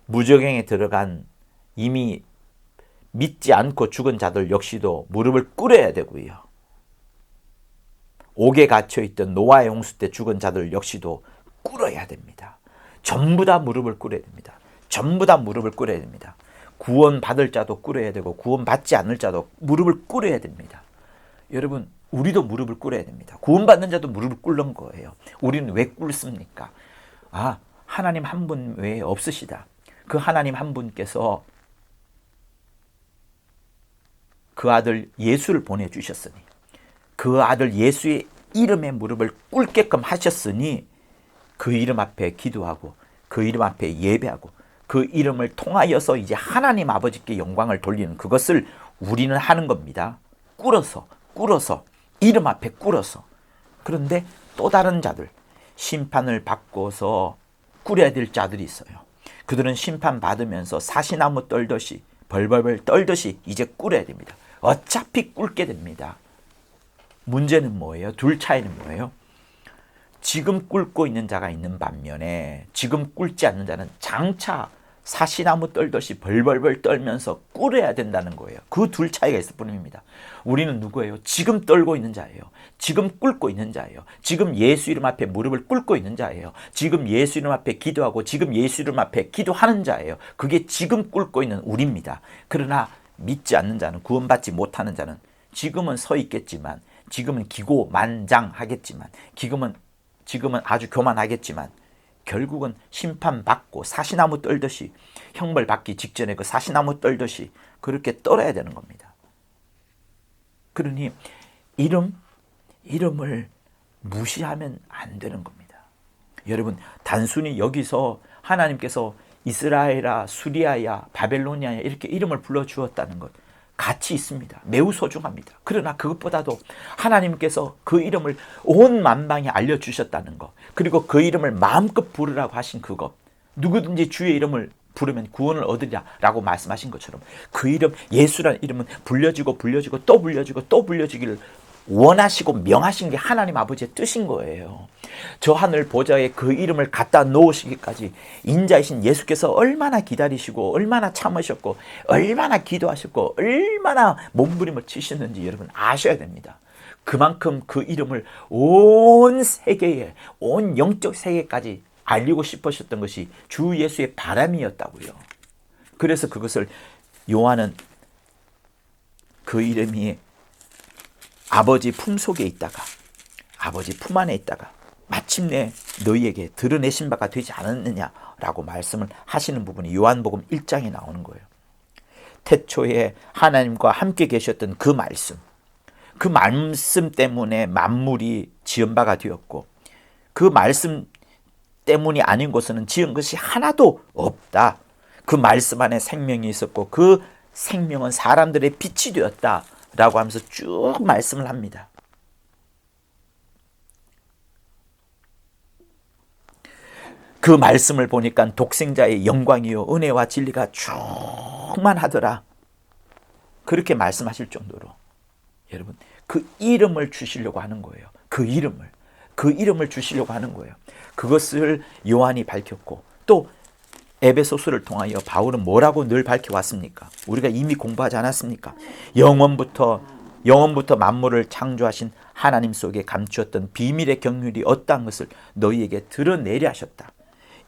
무저갱에 들어간 이미 믿지 않고 죽은 자들 역시도 무릎을 꿇어야 되고요. 옥에 갇혀 있던 노아의 홍수 때 죽은 자들 역시도 꿇어야 됩니다. 전부 다 무릎을 꿇어야 됩니다. 전부 다 무릎을 꿇어야 됩니다. 구원받을 자도 꿇어야 되고 구원받지 않을 자도 무릎을 꿇어야 됩니다. 여러분, 우리도 무릎을 꿇어야 됩니다. 구원받는 자도 무릎을 꿇는 거예요. 우리는 왜 꿇습니까? 하나님 한 분 외에 없으시다. 그 하나님 한 분께서 그 아들 예수를 보내주셨으니 그 아들 예수의 이름에 무릎을 꿇게끔 하셨으니 그 이름 앞에 기도하고 그 이름 앞에 예배하고 그 이름을 통하여서 이제 하나님 아버지께 영광을 돌리는 그것을 우리는 하는 겁니다. 꿇어서 이름 앞에 꿇어서. 그런데 또 다른 자들, 심판을 받고서 꿇어야 될 자들이 있어요. 그들은 심판받으면서 사시나무 떨듯이 벌벌벌 떨듯이 이제 꿇어야 됩니다. 어차피 꿇게 됩니다. 문제는 뭐예요? 둘 차이는 뭐예요? 지금 꿇고 있는 자가 있는 반면에 지금 꿇지 않는 자는 장차 사시나무 떨듯이 벌벌벌 떨면서 꿇어야 된다는 거예요. 그 둘 차이가 있을 뿐입니다. 우리는 누구예요? 지금 떨고 있는 자예요. 지금 꿇고 있는 자예요. 지금 예수 이름 앞에 무릎을 꿇고 있는 자예요. 지금 예수 이름 앞에 기도하고 지금 예수 이름 앞에 기도하는 자예요. 그게 지금 꿇고 있는 우리입니다. 그러나 믿지 않는 자는, 구원받지 못하는 자는 지금은 서 있겠지만, 지금은 기고만장하겠지만, 지금은 아주 교만하겠지만 결국은 심판받고 사시나무 떨듯이 형벌 받기 직전에 그 사시나무 떨듯이 그렇게 떨어야 되는 겁니다. 그러니 이름을 무시하면 안 되는 겁니다. 여러분, 단순히 여기서 하나님께서 이스라엘아, 수리아야, 바벨로니아야 이렇게 이름을 불러주었다는 것 가치 있습니다. 매우 소중합니다. 그러나 그것보다도 하나님께서 그 이름을 온 만방에 알려주셨다는 것, 그리고 그 이름을 마음껏 부르라고 하신 그것, 누구든지 주의 이름을 부르면 구원을 얻으리라고 말씀하신 것처럼 그 이름, 예수라는 이름은 불려지고 또 불려지고 또 불려지기를 원하시고 명하신 게 하나님 아버지의 뜻인 거예요. 저 하늘 보좌에 그 이름을 갖다 놓으시기까지 인자이신 예수께서 얼마나 기다리시고 얼마나 참으셨고 얼마나 기도하셨고 얼마나 몸부림을 치셨는지 여러분 아셔야 됩니다. 그만큼 그 이름을 온 세계에, 온 영적 세계까지 알리고 싶으셨던 것이 주 예수의 바람이었다고요. 그래서 그것을 요한은 그 이름이 아버지 품속에 있다가 아버지 품 안에 있다가 마침내 너희에게 드러내신 바가 되지 않았느냐라고 말씀을 하시는 부분이 요한복음 1장에 나오는 거예요. 태초에 하나님과 함께 계셨던 그 말씀 때문에 만물이 지은 바가 되었고 그 말씀 때문이 아닌 곳에는 지은 것이 하나도 없다. 그 말씀 안에 생명이 있었고 그 생명은 사람들의 빛이 되었다 라고 하면서 쭉 말씀을 합니다. 그 말씀을 보니까 독생자의 영광이요 은혜와 진리가 충만하더라. 그렇게 말씀하실 정도로 여러분 그 이름을 주시려고 하는 거예요. 그 이름을 주시려고 하는 거예요. 그것을 요한이 밝혔고 또 에베소서를 통하여 바울은 뭐라고 늘 밝혀왔습니까? 우리가 이미 공부하지 않았습니까? 영원부터 만물을 창조하신 하나님 속에 감추었던 비밀의 경륜이 어떠한 것을 너희에게 드러내려 하셨다.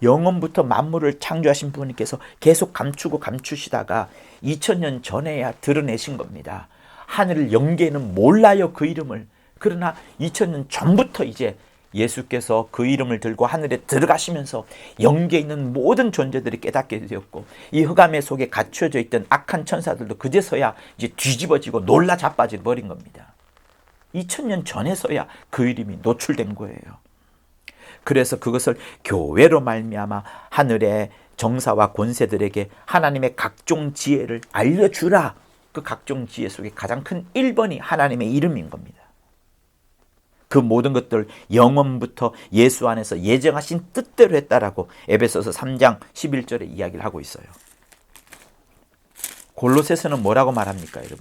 영원부터 만물을 창조하신 분께서 계속 감추고 감추시다가 2000년 전에야 드러내신 겁니다. 하늘을 영계에는 몰라요, 그 이름을. 그러나 2000년 전부터 이제 예수께서 그 이름을 들고 하늘에 들어가시면서 영계에 있는 모든 존재들이 깨닫게 되었고, 이 흑암의 속에 갇혀져 있던 악한 천사들도 그제서야 이제 뒤집어지고 놀라 자빠져 버린 겁니다. 2000년 전에서야 그 이름이 노출된 거예요. 그래서 그것을 교회로 말미암아 하늘의 정사와 권세들에게 하나님의 각종 지혜를 알려주라. 그 각종 지혜 속에 가장 큰 1번이 하나님의 이름인 겁니다. 그 모든 것들 영원부터 예수 안에서 예정하신 뜻대로 했다라고 에베소서 3장 11절에 이야기를 하고 있어요. 골로새서는 뭐라고 말합니까, 여러분?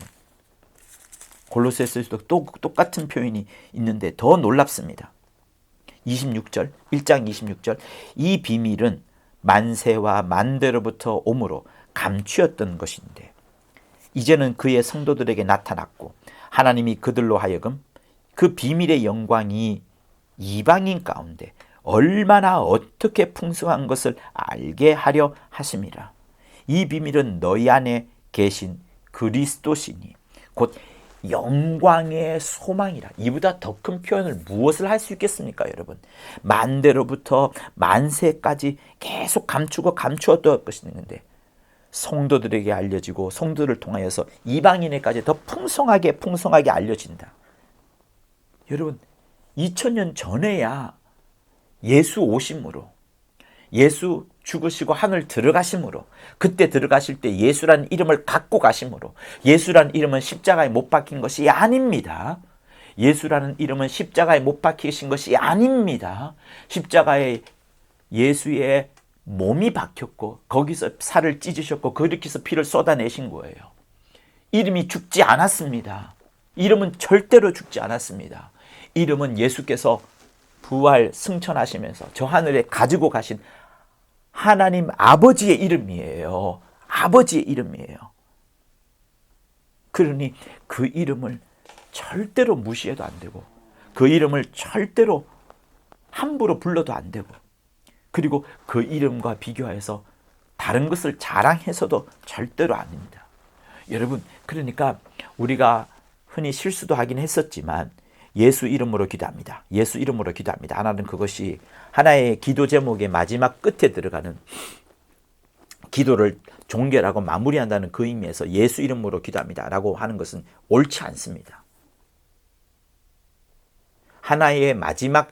골로새서에서도 똑같은 표현이 있는데 더 놀랍습니다. 26절, 1장 26절, 이 비밀은 만세와 만대로부터 오므로 감추었던 것인데 이제는 그의 성도들에게 나타났고 하나님이 그들로 하여금 그 비밀의 영광이 이방인 가운데 얼마나 어떻게 풍성한 것을 알게 하려 하심이라. 이 비밀은 너희 안에 계신 그리스도시니 곧 영광의 소망이라. 이보다 더 큰 표현을 무엇을 할 수 있겠습니까, 여러분? 만대로부터 만세까지 계속 감추고 감추었던 것이 있는데 성도들에게 알려지고 성도들을 통하여서 이방인에까지 더 풍성하게 알려진다. 여러분, 2000년 전에야 예수 오심으로, 예수 죽으시고 하늘 들어가심으로, 그때 들어가실 때 예수라는 이름을 갖고 가심으로, 예수라는 이름은 십자가에 못 박힌 것이 아닙니다. 예수라는 이름은 십자가에 못 박히신 것이 아닙니다. 십자가에 예수의 몸이 박혔고 거기서 살을 찢으셨고 거기서 피를 쏟아내신 거예요. 이름이 죽지 않았습니다. 이름은 절대로 죽지 않았습니다. 이름은 예수께서 부활 승천하시면서 저 하늘에 가지고 가신 하나님 아버지의 이름이에요. 아버지의 이름이에요. 그러니 그 이름을 절대로 무시해도 안 되고 그 이름을 절대로 함부로 불러도 안 되고 그리고 그 이름과 비교해서 다른 것을 자랑해서도 절대로 아닙니다. 여러분, 그러니까 우리가 흔히 실수도 하긴 했었지만 예수 이름으로 기도합니다. 예수 이름으로 기도합니다. 하나는 그것이 하나의 기도 제목의 마지막 끝에 들어가는 기도를 종결하고 마무리한다는 그 의미에서 예수 이름으로 기도합니다 라고 하는 것은 옳지 않습니다. 하나의 마지막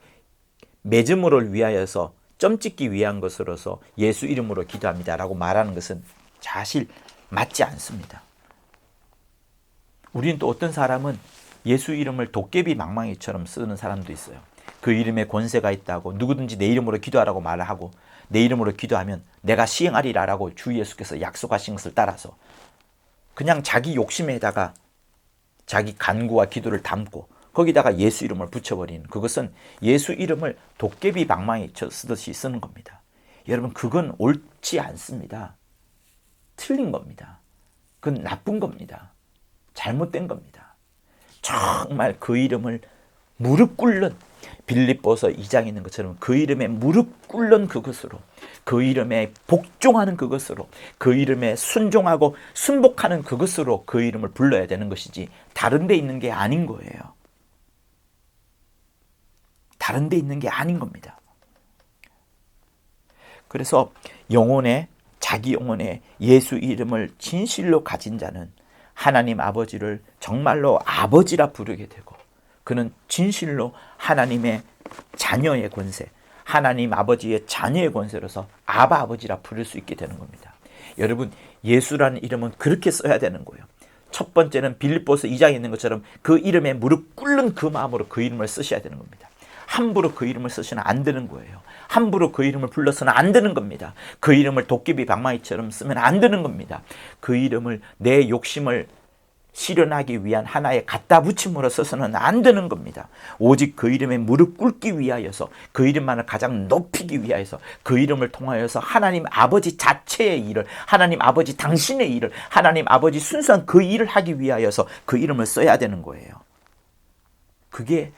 맺음을 위하여서 점 찍기 위한 것으로서 예수 이름으로 기도합니다 라고 말하는 것은 사실 맞지 않습니다. 우리는 또 어떤 사람은 예수 이름을 도깨비 망망이처럼 쓰는 사람도 있어요. 그 이름에 권세가 있다고 누구든지 내 이름으로 기도하라고 말을 하고 내 이름으로 기도하면 내가 시행하리라라고 주 예수께서 약속하신 것을 따라서 그냥 자기 욕심에다가 자기 간구와 기도를 담고 거기다가 예수 이름을 붙여버리는, 그것은 예수 이름을 도깨비 방망이 쓰듯이 쓰는 겁니다. 여러분, 그건 옳지 않습니다. 틀린 겁니다. 그건 나쁜 겁니다. 잘못된 겁니다. 정말 그 이름을 무릎 꿇는, 빌립보서 2장에 있는 것처럼 그 이름에 무릎 꿇는 그것으로, 그 이름에 복종하는 그것으로, 그 이름에 순종하고 순복하는 그것으로 그 이름을 불러야 되는 것이지 다른 데 있는 게 아닌 거예요. 다른 데 있는 게 아닌 겁니다. 그래서 자기 영혼에 예수 이름을 진실로 가진 자는 하나님 아버지를 정말로 아버지라 부르게 되고, 그는 진실로 하나님의 자녀의 권세, 하나님 아버지의 자녀의 권세로서 아바 아버지라 부를 수 있게 되는 겁니다. 여러분, 예수라는 이름은 그렇게 써야 되는 거예요. 첫 번째는 빌립보서 2장에 있는 것처럼 그 이름에 무릎 꿇는 그 마음으로 그 이름을 쓰셔야 되는 겁니다. 함부로 그 이름을 쓰시면 안 되는 거예요. 함부로 그 이름을 불러서는 안 되는 겁니다. 그 이름을 도깨비 방망이처럼 쓰면 안 되는 겁니다. 그 이름을 내 욕심을 실현하기 위한 하나의 갖다 붙임으로 써서는 안 되는 겁니다. 오직 그 이름에 무릎 꿇기 위하여서, 그 이름만을 가장 높이기 위하여서, 그 이름을 통하여서 하나님 아버지 자체의 일을, 하나님 아버지 당신의 일을, 하나님 아버지 순수한 그 일을 하기 위하여서 그 이름을 써야 되는 거예요. 그게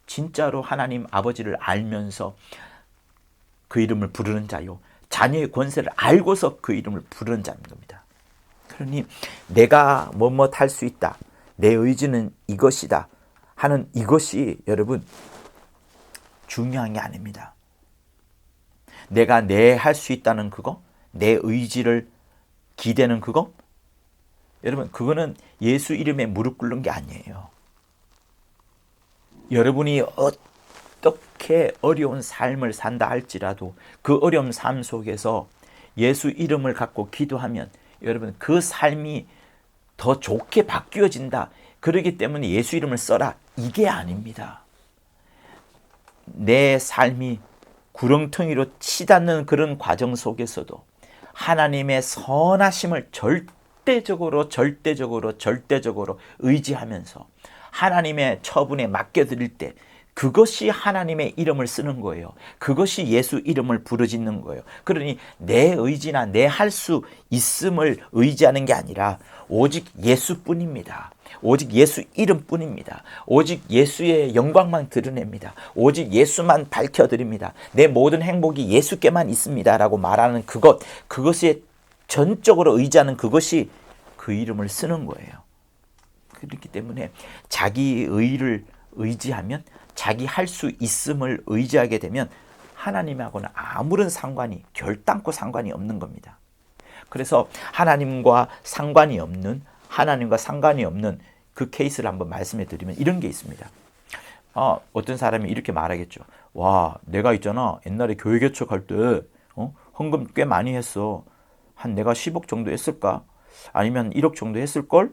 진짜로 하나님 아버지를 알면서 그 이름을 부르는 자요. 자녀의 권세를 알고서 그 이름을 부르는 자인 겁니다. 그러니 내가 뭐뭐 할 수 있다. 내 의지는 이것이다. 하는 이것이 여러분 중요한 게 아닙니다. 내가 내 할 수 있다는 그거, 내 의지를 기대는 그거, 여러분 그거는 예수 이름에 무릎 꿇는 게 아니에요. 여러분이 어떻게 어려운 삶을 산다 할지라도 그 어려운 삶 속에서 예수 이름을 갖고 기도하면 여러분 그 삶이 더 좋게 바뀌어진다. 그러기 때문에 예수 이름을 써라. 이게 아닙니다. 내 삶이 구렁텅이로 치닫는 그런 과정 속에서도 하나님의 선하심을 절대적으로 의지하면서 하나님의 처분에 맡겨드릴 때 그것이 하나님의 이름을 쓰는 거예요. 그것이 예수 이름을 부르짖는 거예요. 그러니 내 의지나 내 할 수 있음을 의지하는 게 아니라 오직 예수뿐입니다. 오직 예수 이름뿐입니다. 오직 예수의 영광만 드러냅니다. 오직 예수만 밝혀드립니다. 내 모든 행복이 예수께만 있습니다. 라고 말하는 그것에 전적으로 의지하는 그것이 그 이름을 쓰는 거예요. 그렇기 때문에 자기 의를 의지하면 자기 할 수 있음을 의지하게 되면 하나님하고는 아무런 결단코 상관이 없는 겁니다. 그래서 하나님과 상관이 없는 그 케이스를 한번 말씀해 드리면 이런 게 있습니다. 어떤 사람이 이렇게 말하겠죠. 와, 내가 있잖아. 옛날에 교회 개척할 때 헌금 꽤 많이 했어. 한 내가 10억 정도 했을까? 아니면 1억 정도 했을걸?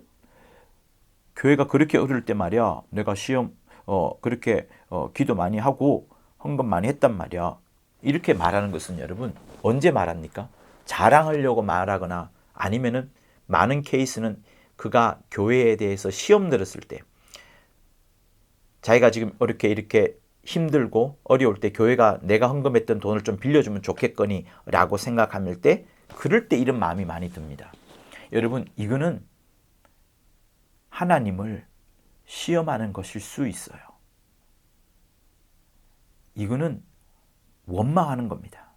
교회가 그렇게 어려울 때 말이야. 내가 그렇게 기도 많이 하고 헌금 많이 했단 말이야. 이렇게 말하는 것은 여러분 언제 말합니까? 자랑하려고 말하거나 아니면은 많은 케이스는 그가 교회에 대해서 시험 들었을 때 자기가 지금 이렇게 힘들고 어려울 때 교회가 내가 헌금했던 돈을 좀 빌려주면 좋겠거니 라고 생각할 때 그럴 때 이런 마음이 많이 듭니다. 여러분 이거는 하나님을 시험하는 것일 수 있어요. 이거는 원망하는 겁니다.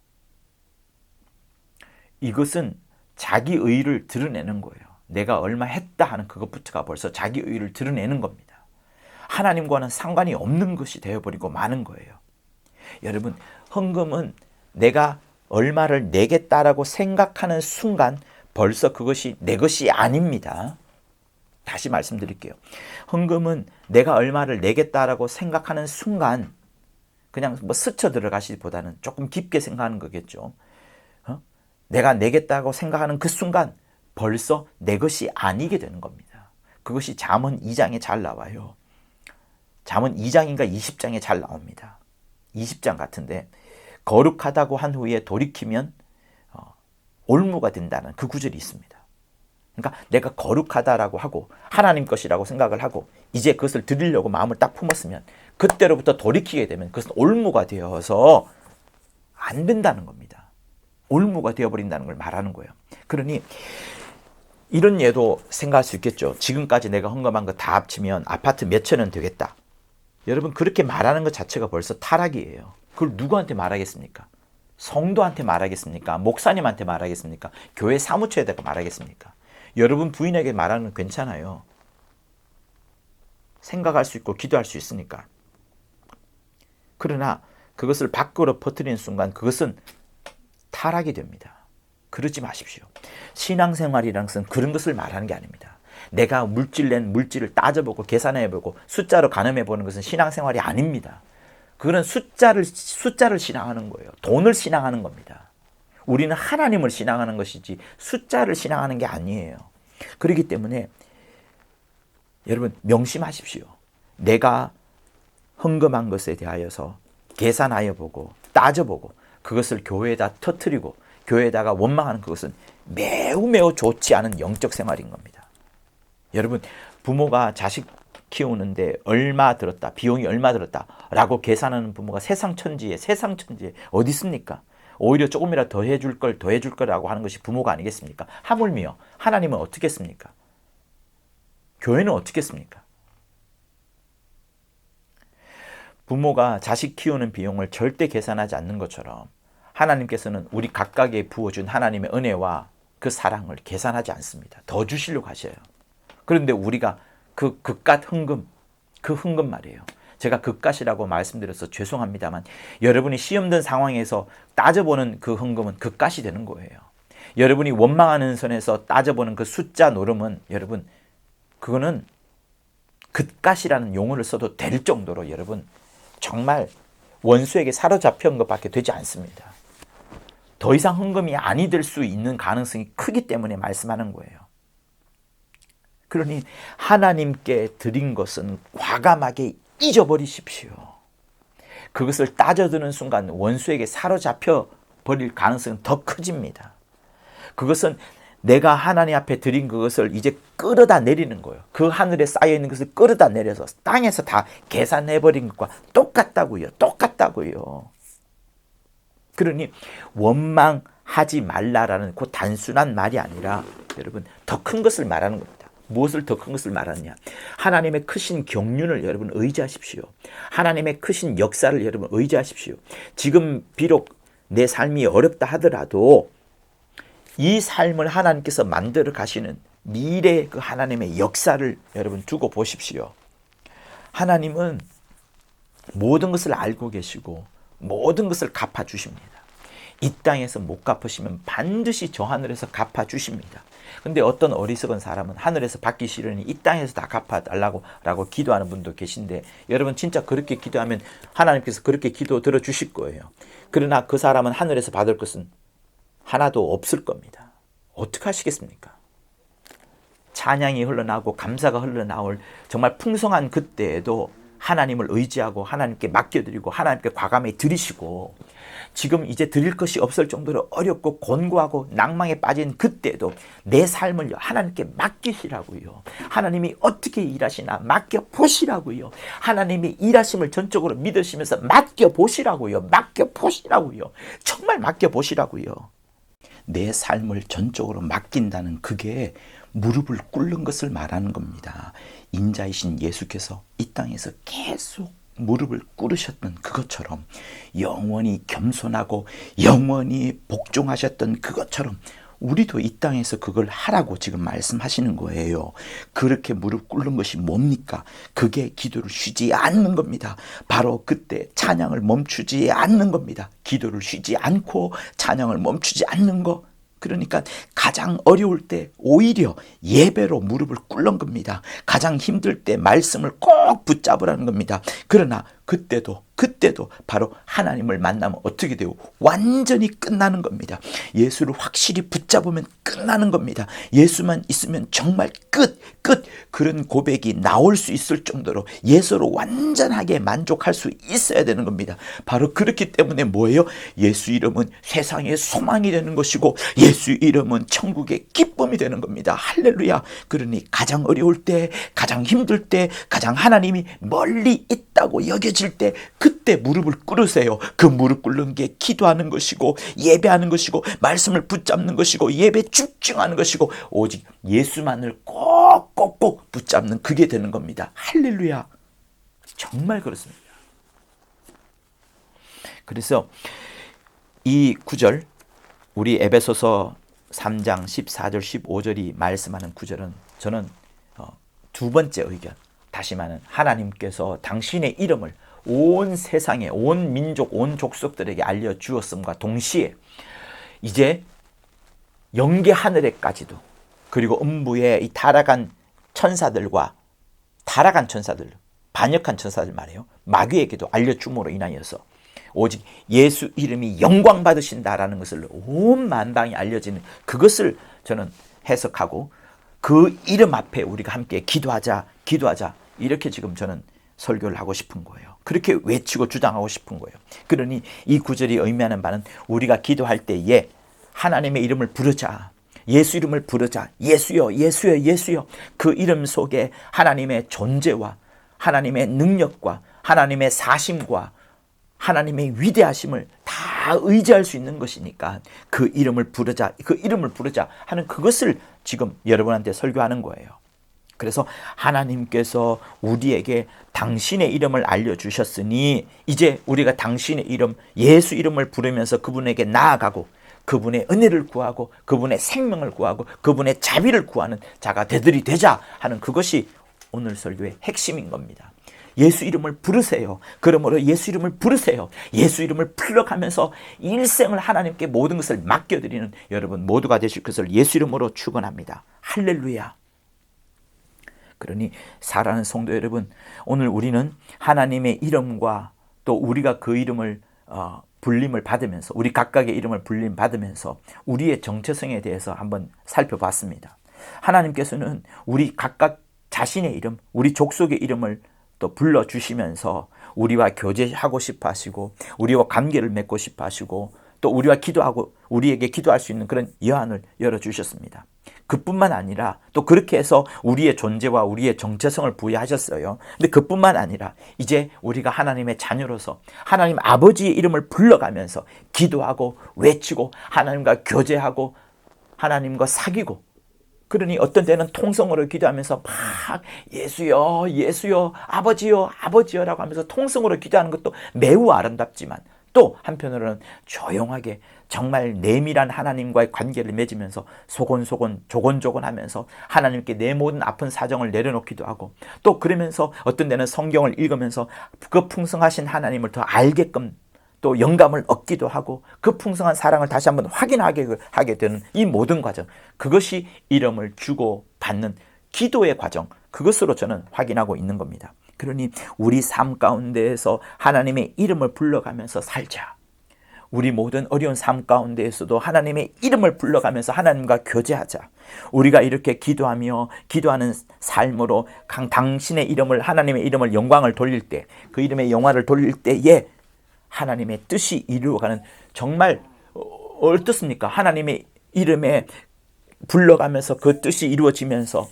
이것은 자기 의를 드러내는 거예요. 내가 얼마 했다 하는 그것부터가 벌써 자기 의를 드러내는 겁니다. 하나님과는 상관이 없는 것이 되어버리고 마는 거예요. 여러분 헌금은 내가 얼마를 내겠다라고 생각하는 순간 벌써 그것이 내 것이 아닙니다. 다시 말씀드릴게요. 헌금은 내가 얼마를 내겠다라고 생각하는 순간 그냥 스쳐 들어가시기보다는 조금 깊게 생각하는 거겠죠. 내가 내겠다고 생각하는 그 순간 벌써 내 것이 아니게 되는 겁니다. 그것이 잠언 2장에 잘 나와요. 잠언 2장인가 20장에 잘 나옵니다. 20장 같은데 거룩하다고 한 후에 돌이키면 올무가 된다는 그 구절이 있습니다. 그러니까 내가 거룩하다라고 하고 하나님 것이라고 생각을 하고 이제 그것을 드리려고 마음을 딱 품었으면 그때로부터 돌이키게 되면 그것은 올무가 되어서 안 된다는 겁니다. 올무가 되어버린다는 걸 말하는 거예요. 그러니 이런 예도 생각할 수 있겠죠. 지금까지 내가 헌금한 거 다 합치면 아파트 몇천 원 되겠다. 여러분 그렇게 말하는 것 자체가 벌써 타락이에요. 그걸 누구한테 말하겠습니까? 성도한테 말하겠습니까? 목사님한테 말하겠습니까? 교회 사무처에다가 말하겠습니까? 여러분 부인에게 말하는 건 괜찮아요. 생각할 수 있고 기도할 수 있으니까. 그러나 그것을 밖으로 퍼뜨리는 순간 그것은 타락이 됩니다. 그러지 마십시오. 신앙생활이라는 것은 그런 것을 말하는 게 아닙니다. 내가 물질을 따져보고 계산해보고 숫자로 가늠해보는 것은 신앙생활이 아닙니다. 그거는 숫자를 신앙하는 거예요. 돈을 신앙하는 겁니다. 우리는 하나님을 신앙하는 것이지 숫자를 신앙하는 게 아니에요. 그렇기 때문에 여러분 명심하십시오. 내가 헌금한 것에 대하여서 계산하여 보고 따져보고 그것을 교회에다 터뜨리고 교회에다가 원망하는 그것은 매우 좋지 않은 영적 생활인 겁니다. 여러분 부모가 자식 키우는데 얼마 들었다, 비용이 얼마 들었다 라고 계산하는 부모가 세상 천지에 어디 있습니까? 오히려 조금이라도 더 해줄 거라고 하는 것이 부모가 아니겠습니까? 하물며 하나님은 어떻게 했습니까? 교회는 어떻게 했습니까? 부모가 자식 키우는 비용을 절대 계산하지 않는 것처럼 하나님께서는 우리 각각에 부어준 하나님의 은혜와 그 사랑을 계산하지 않습니다. 더 주시려고 하셔요. 그런데 우리가 그 그깟 흥금, 그 흥금 말이에요. 제가 그깟이라고 말씀드려서 죄송합니다만 여러분이 시험 든 상황에서 따져보는 그 흥금은 그깟이 되는 거예요. 여러분이 원망하는 선에서 따져보는 그 숫자 노름은 여러분 그거는 그깟이라는 용어를 써도 될 정도로 여러분 정말 원수에게 사로잡힌 것밖에 되지 않습니다. 더 이상 흥금이 아니 될 수 있는 가능성이 크기 때문에 말씀하는 거예요. 그러니 하나님께 드린 것은 과감하게 잊어버리십시오. 그것을 따져드는 순간 원수에게 사로잡혀 버릴 가능성은 더 커집니다. 그것은 내가 하나님 앞에 드린 그것을 이제 끌어다 내리는 거예요. 그 하늘에 쌓여있는 것을 끌어다 내려서 땅에서 다 계산해버린 것과 똑같다고요. 똑같다고요. 그러니 원망하지 말라라는 그 단순한 말이 아니라 여러분 더 큰 것을 말하는 겁니다. 무엇을 더 큰 것을 말하느냐? 하나님의 크신 경륜을 여러분 의지하십시오. 하나님의 크신 역사를 여러분 의지하십시오. 지금 비록 내 삶이 어렵다 하더라도 이 삶을 하나님께서 만들어 가시는 미래의 그 하나님의 역사를 여러분 두고 보십시오. 하나님은 모든 것을 알고 계시고 모든 것을 갚아주십니다. 이 땅에서 못 갚으시면 반드시 저 하늘에서 갚아주십니다. 근데 어떤 어리석은 사람은 하늘에서 받기 싫으니 이 땅에서 다 갚아달라고 기도하는 분도 계신데 여러분 진짜 그렇게 기도하면 하나님께서 그렇게 기도 들어주실 거예요. 그러나 그 사람은 하늘에서 받을 것은 하나도 없을 겁니다. 어떻게 하시겠습니까? 찬양이 흘러나오고 감사가 흘러나올 정말 풍성한 그때에도 하나님을 의지하고 하나님께 맡겨드리고 하나님께 과감히 드리시고 지금 이제 드릴 것이 없을 정도로 어렵고 곤고하고 낭망에 빠진 그때도 내 삶을 하나님께 맡기시라고요. 하나님이 어떻게 일하시나 맡겨보시라고요. 하나님이 일하심을 전적으로 믿으시면서 맡겨보시라고요. 맡겨보시라고요. 정말 맡겨보시라고요. 내 삶을 전적으로 맡긴다는 그게 무릎을 꿇는 것을 말하는 겁니다. 인자이신 예수께서 이 땅에서 계속 무릎을 꿇으셨던 그것처럼 영원히 겸손하고 영원히 복종하셨던 그것처럼 우리도 이 땅에서 그걸 하라고 지금 말씀하시는 거예요. 그렇게 무릎 꿇는 것이 뭡니까? 그게 기도를 쉬지 않는 겁니다. 바로 그때 찬양을 멈추지 않는 겁니다. 기도를 쉬지 않고 찬양을 멈추지 않는 거. 그러니까 가장 어려울 때 오히려 예배로 무릎을 꿇는 겁니다. 가장 힘들 때 말씀을 꼭 붙잡으라는 겁니다. 그러나 그때도 바로 하나님을 만나면 어떻게 돼요? 완전히 끝나는 겁니다. 예수를 확실히 붙잡으면 끝나는 겁니다. 예수만 있으면 정말 끝. 그런 고백이 나올 수 있을 정도로 예수로 완전하게 만족할 수 있어야 되는 겁니다. 바로 그렇기 때문에 뭐예요? 예수 이름은 세상의 소망이 되는 것이고 예수 이름은 천국의 기쁨이 되는 겁니다. 할렐루야. 그러니 가장 어려울 때, 가장 힘들 때, 가장 하나님이 멀리 있다고 여겨질 때 그때 무릎을 꿇으세요. 그 무릎 꿇는 게 기도하는 것이고 예배하는 것이고 말씀을 붙잡는 것이고 예배 집중하는 것이고 오직 예수만을 꼭꼭꼭 붙잡는 그게 되는 겁니다. 할렐루야. 정말 그렇습니다. 그래서 이 구절 우리 에베소서 3장 14절 15절이 말씀하는 구절은 저는 두 번째 의견, 다시 말하면 하나님께서 당신의 이름을 온 세상에 온 민족 온 족속들에게 알려주었음과 동시에 이제 영계 하늘에까지도 그리고 음부의 이 타락한 천사들 반역한 천사들 말이에요. 마귀에게도 알려줌으로 인하여서 오직 예수 이름이 영광 받으신다라는 것을 온 만방이 알려지는 그것을 저는 해석하고 그 이름 앞에 우리가 함께 기도하자 이렇게 지금 저는 설교를 하고 싶은 거예요. 그렇게 외치고 주장하고 싶은 거예요. 그러니 이 구절이 의미하는 바는 우리가 기도할 때에 하나님의 이름을 부르자. 예수 이름을 부르자. 예수여. 그 이름 속에 하나님의 존재와 하나님의 능력과 하나님의 사심과 하나님의 위대하심을 다 의지할 수 있는 것이니까 그 이름을 부르자 하는 그것을 지금 여러분한테 설교하는 거예요. 그래서 하나님께서 우리에게 당신의 이름을 알려주셨으니 이제 우리가 당신의 이름, 예수 이름을 부르면서 그분에게 나아가고 그분의 은혜를 구하고 그분의 생명을 구하고 그분의 자비를 구하는 자가 되들이 되자 하는 그것이 오늘 설교의 핵심인 겁니다. 예수 이름을 부르세요. 그러므로 예수 이름을 부르세요. 예수 이름을 불러가면서 일생을 하나님께 모든 것을 맡겨드리는 여러분 모두가 되실 것을 예수 이름으로 축원합니다. 할렐루야. 그러니 사랑하는 성도 여러분, 오늘 우리는 하나님의 이름과 또 우리가 그 이름을 불림을 받으면서 우리 각각의 이름을 불림 받으면서 우리의 정체성에 대해서 한번 살펴봤습니다. 하나님께서는 우리 각각 자신의 이름, 우리 족속의 이름을 또 불러주시면서 우리와 교제하고 싶어 하시고 우리와 관계를 맺고 싶어 하시고 또 우리와 기도하고 우리에게 기도할 수 있는 그런 여한을 열어주셨습니다. 그뿐만 아니라 또 그렇게 해서 우리의 존재와 우리의 정체성을 부여하셨어요. 근데 그뿐만 아니라 이제 우리가 하나님의 자녀로서 하나님 아버지의 이름을 불러가면서 기도하고 외치고 하나님과 교제하고 하나님과 사귀고 그러니 어떤 때는 통성으로 기도하면서 막 예수여 예수여 아버지여 아버지여라고 하면서 통성으로 기도하는 것도 매우 아름답지만 또 한편으로는 조용하게 정말 내밀한 하나님과의 관계를 맺으면서 소곤소곤 조곤조곤 하면서 하나님께 내 모든 아픈 사정을 내려놓기도 하고 또 그러면서 어떤 데는 성경을 읽으면서 그 풍성하신 하나님을 더 알게끔 또 영감을 얻기도 하고 그 풍성한 사랑을 다시 한번 확인하게 하게 되는 이 모든 과정, 그것이 이름을 주고 받는 기도의 과정, 그것으로 저는 확인하고 있는 겁니다. 그러니 우리 삶 가운데에서 하나님의 이름을 불러가면서 살자. 우리 모든 어려운 삶 가운데에서도 하나님의 이름을 불러가면서 하나님과 교제하자. 우리가 이렇게 기도하며 기도하는 삶으로 당신의 이름을 하나님의 이름을 영광을 돌릴 때 그 이름의 영화를 돌릴 때에 하나님의 뜻이 이루어가는 정말 어떻습니까? 하나님의 이름에 불러가면서 그 뜻이 이루어지면서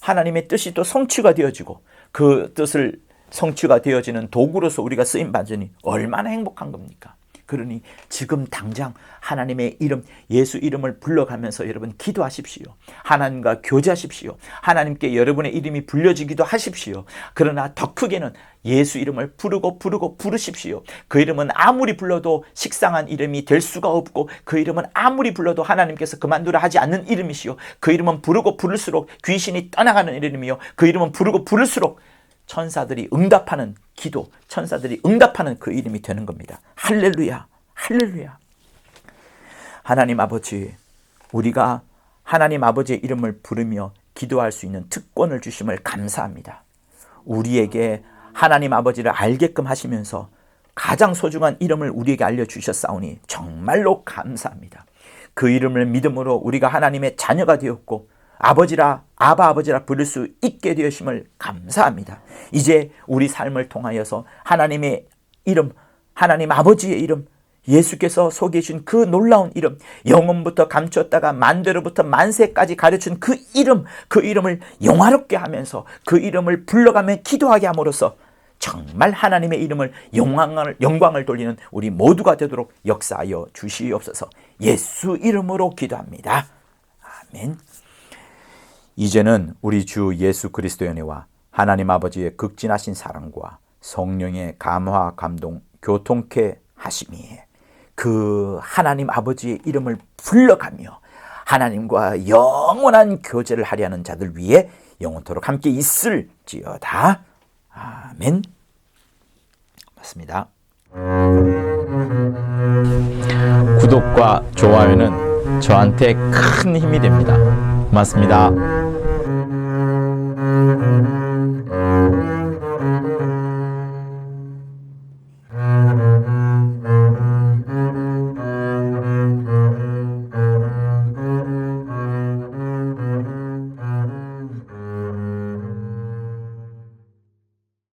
하나님의 뜻이 또 성취가 되어지고 그 뜻을 성취가 되어지는 도구로서 우리가 쓰임받으니 얼마나 행복한 겁니까? 그러니 지금 당장 하나님의 이름, 예수 이름을 불러가면서 여러분 기도하십시오. 하나님과 교제하십시오. 하나님께 여러분의 이름이 불려지기도 하십시오. 그러나 더 크게는 예수 이름을 부르십시오. 그 이름은 아무리 불러도 식상한 이름이 될 수가 없고 그 이름은 아무리 불러도 하나님께서 그만두라 하지 않는 이름이시오. 그 이름은 부르고 부를수록 귀신이 떠나가는 이름이요. 그 이름은 부르고 부를수록 천사들이 응답하는 기도, 천사들이 응답하는 그 이름이 되는 겁니다. 할렐루야, 할렐루야. 하나님 아버지, 우리가 하나님 아버지의 이름을 부르며 기도할 수 있는 특권을 주심을 감사합니다. 우리에게 하나님 아버지를 알게끔 하시면서 가장 소중한 이름을 우리에게 알려주셨사오니 정말로 감사합니다. 그 이름을 믿음으로 우리가 하나님의 자녀가 되었고 아버지라 아바 아버지라 부를 수 있게 되었음을 감사합니다. 이제 우리 삶을 통하여서 하나님의 이름, 하나님 아버지의 이름, 예수께서 소개해 주신 그 놀라운 이름, 영원부터 감추었다가 만대로부터 만세까지 가르친 그 이름, 그 이름을 영화롭게 하면서 그 이름을 불러가며 기도하게 함으로써 정말 하나님의 이름을 영광을 돌리는 우리 모두가 되도록 역사하여 주시옵소서. 예수 이름으로 기도합니다. 아멘. 이제는 우리 주 예수 그리스도의 은혜와 하나님 아버지의 극진하신 사랑과 성령의 감화 감동 교통케 하심이 그 하나님 아버지의 이름을 불러가며 하나님과 영원한 교제를 하려 하는 자들 위해 영원토록 함께 있을지어다. 아멘. 맞습니다. 구독과 좋아요는 저한테 큰 힘이 됩니다. 고맙습니다.